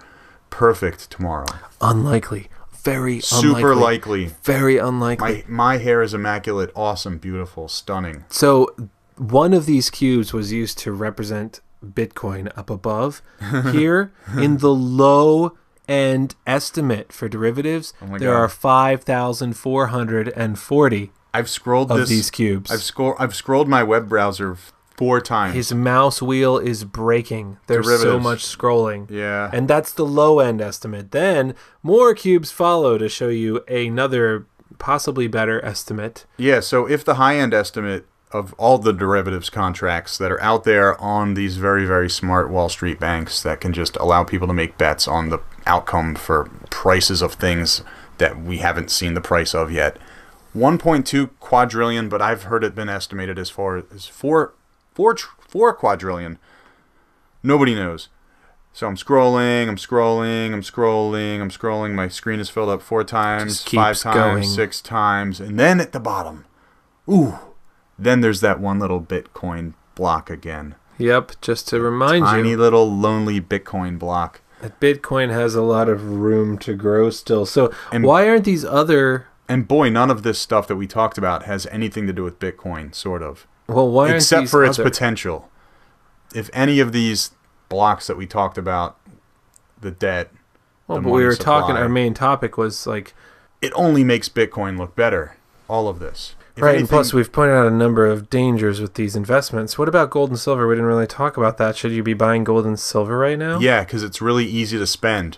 perfect tomorrow. Unlikely. Very super likely. Very unlikely. My hair is immaculate, awesome, beautiful, stunning. So one of these cubes was used to represent Bitcoin up above. Here, in the low end estimate for derivatives, there are 5,440 I've scrolled these cubes. I've scrolled my web browser 4 times. His mouse wheel is breaking. There's so much scrolling. Yeah. And that's the low end estimate. Then more cubes follow to show you another possibly better estimate. Yeah, so if the high end estimate of all the derivatives contracts that are out there on these very, very smart Wall Street banks that can just allow people to make bets on the outcome for prices of things that we haven't seen the price of yet. 1.2 quadrillion, but I've heard it been estimated as far as 4 quadrillion. Nobody knows. So I'm scrolling. My screen is filled up 4 times, 5 times, going. 6 times, and then at the bottom, then there's that one little Bitcoin block again. Yep, just to remind you. Tiny little lonely Bitcoin block. That Bitcoin has a lot of room to grow still. So why aren't these other... And boy, none of this stuff that we talked about has anything to do with Bitcoin, sort of. Well, why aren't except these for its potential. If any of these blocks that we talked about, the debt, but we were talking, our main topic was like... It only makes Bitcoin look better. all of this. If Right, and anything- plus we've pointed out a number of dangers with these investments. What about gold and silver? We didn't really talk about that. Should you be buying gold and silver right now? Yeah, because it's really easy to spend.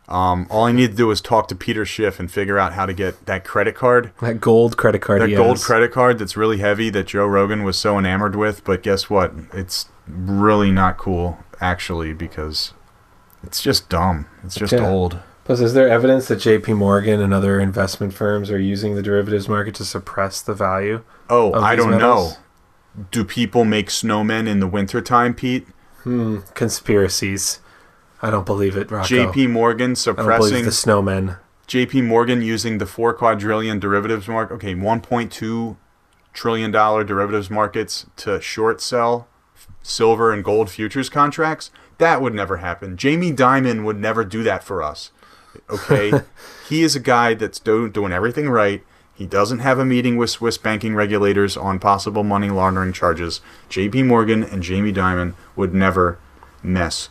All I need to do is talk to Peter Schiff and figure out how to get that credit card. That gold credit card. That he gold has. credit card that's really heavy that Joe Rogan was so enamored with. But guess what? It's really not cool, actually, because it's just dumb. It's just old. Plus, is there evidence that J.P. Morgan and other investment firms are using the derivatives market to suppress the value? Oh, of I these don't metals? know. Do people make snowmen in the wintertime, Pete? Conspiracies. I don't believe it, Rocco. J.P. Morgan I don't suppressing... believe the snowmen. J.P. Morgan using the 4 quadrillion derivatives market, okay, $1.2 trillion derivatives markets to short sell silver and gold futures contracts? That would never happen. Jamie Dimon would never do that for us. Okay? He is a guy that's doing everything right. He doesn't have a meeting with Swiss banking regulators on possible money laundering charges. J.P. Morgan and Jamie Dimon would never mess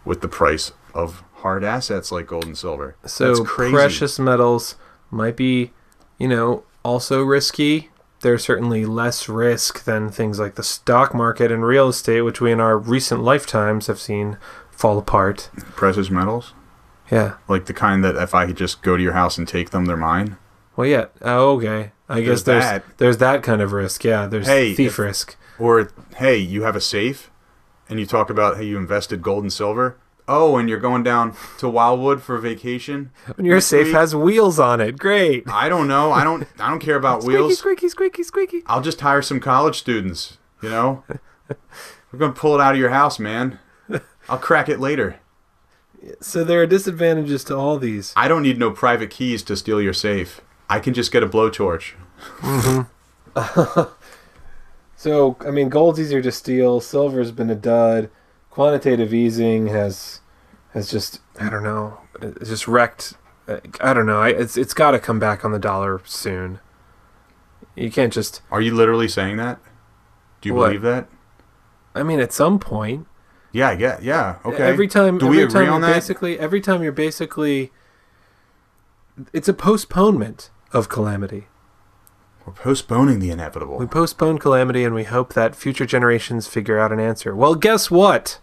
with the price of hard assets like gold and silver. So That's crazy. precious metals might be, also risky. There's certainly less risk than things like the stock market and real estate, which we in our recent lifetimes have seen fall apart. Precious metals? Yeah. Like the kind that if I could just go to your house and take them, they're mine? Well, yeah. Oh, okay. I guess there's that kind of risk. Yeah, there's thief risk. Or, hey, you have a safe, and you talk about, hey, you invested gold and silver. Oh, and you're going down to Wildwood for vacation. When your safe has wheels on it, great. I don't know. I don't care about wheels. Squeaky, squeaky, squeaky. I'll just hire some college students. We're gonna pull it out of your house, man. I'll crack it later. So there are disadvantages to all these. I don't need no private keys to steal your safe. I can just get a blowtorch. So, I mean, gold's easier to steal. Silver's been a dud. Quantitative easing has just, I don't know, it's just wrecked. I don't know. It's got to come back on the dollar soon. You can't just... Are you literally saying that? Do you believe that? I mean, at some point. Yeah, I get. Yeah, okay. Every time. Do we agree on that? Every time you're basically... It's a postponement of calamity. We're postponing the inevitable. We postpone calamity and we hope that future generations figure out an answer. Well, guess what?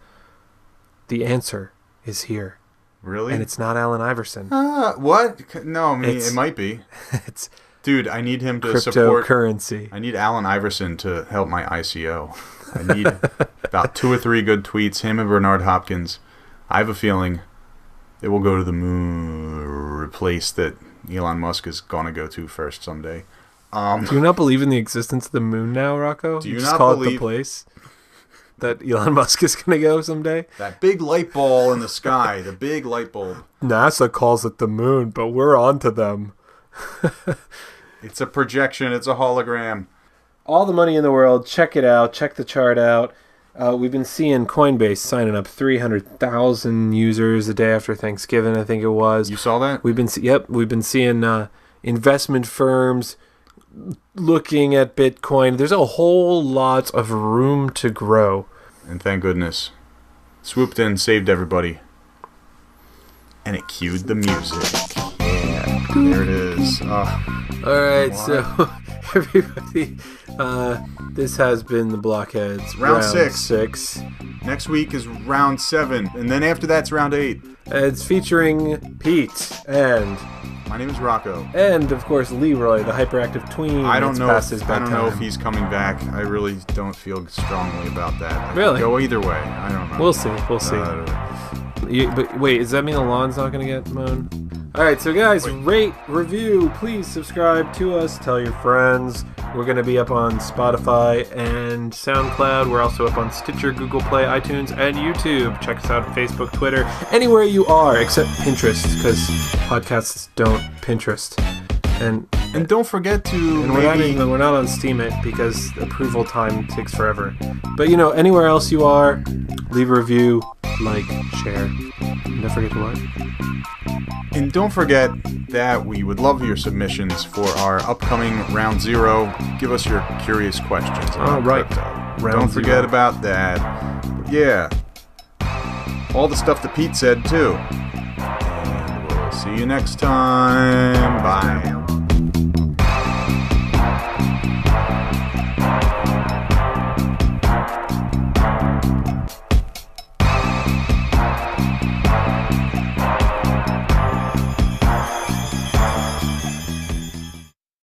The answer is here. Really? And it's not Allen Iverson. What? No, I mean, it might be. It's Dude, I need him to support... cryptocurrency. I need Allen Iverson to help my ICO. I need about 2 or 3 good tweets, him and Bernard Hopkins. I have a feeling it will go to the moon, a place that Elon Musk is going to go to first someday. Do you not believe in the existence of the moon now, Rocco? Do you just not call believe it the place that Elon Musk is going to go someday? That big light ball in the sky, the big light bulb. NASA calls it the moon, but we're on to them. It's a projection. It's a hologram. All the money in the world. Check it out. Check the chart out. We've been seeing Coinbase signing up 300,000 users a day after Thanksgiving, I think it was. You saw that? We've been seeing investment firms looking at Bitcoin. There's a whole lot of room to grow. And thank goodness. Swooped in, saved everybody. And it cued the music. Yeah, there it is. All right, so everybody, this has been the Blockheads Round 6. 6. Next week is round 7, and then after that's round 8. It's featuring Pete and My name is Rocco. And of course Leroy, the hyperactive tween. I don't It's know. past his I don't know if bedtime. he's coming back. I really don't feel strongly about that. I Really? could go either way. I don't know. We'll see. We'll see. But wait, does that mean the lawn's not going to get mown? All right, so guys, rate, review, please subscribe to us. Tell your friends. We're going to be up on Spotify and SoundCloud. We're also up on Stitcher, Google Play, iTunes, and YouTube. Check us out on Facebook, Twitter, anywhere you are, except Pinterest, because podcasts don't Pinterest. And don't forget to we're not on Steemit because approval time takes forever. But anywhere else you are, leave a review, like, share. And don't forget to what? And don't forget that we would love your submissions for our upcoming Round 0. Give us your curious questions about crypto. Don't forget about that. But yeah. All the stuff that Pete said, too. And we'll see you next time. Bye.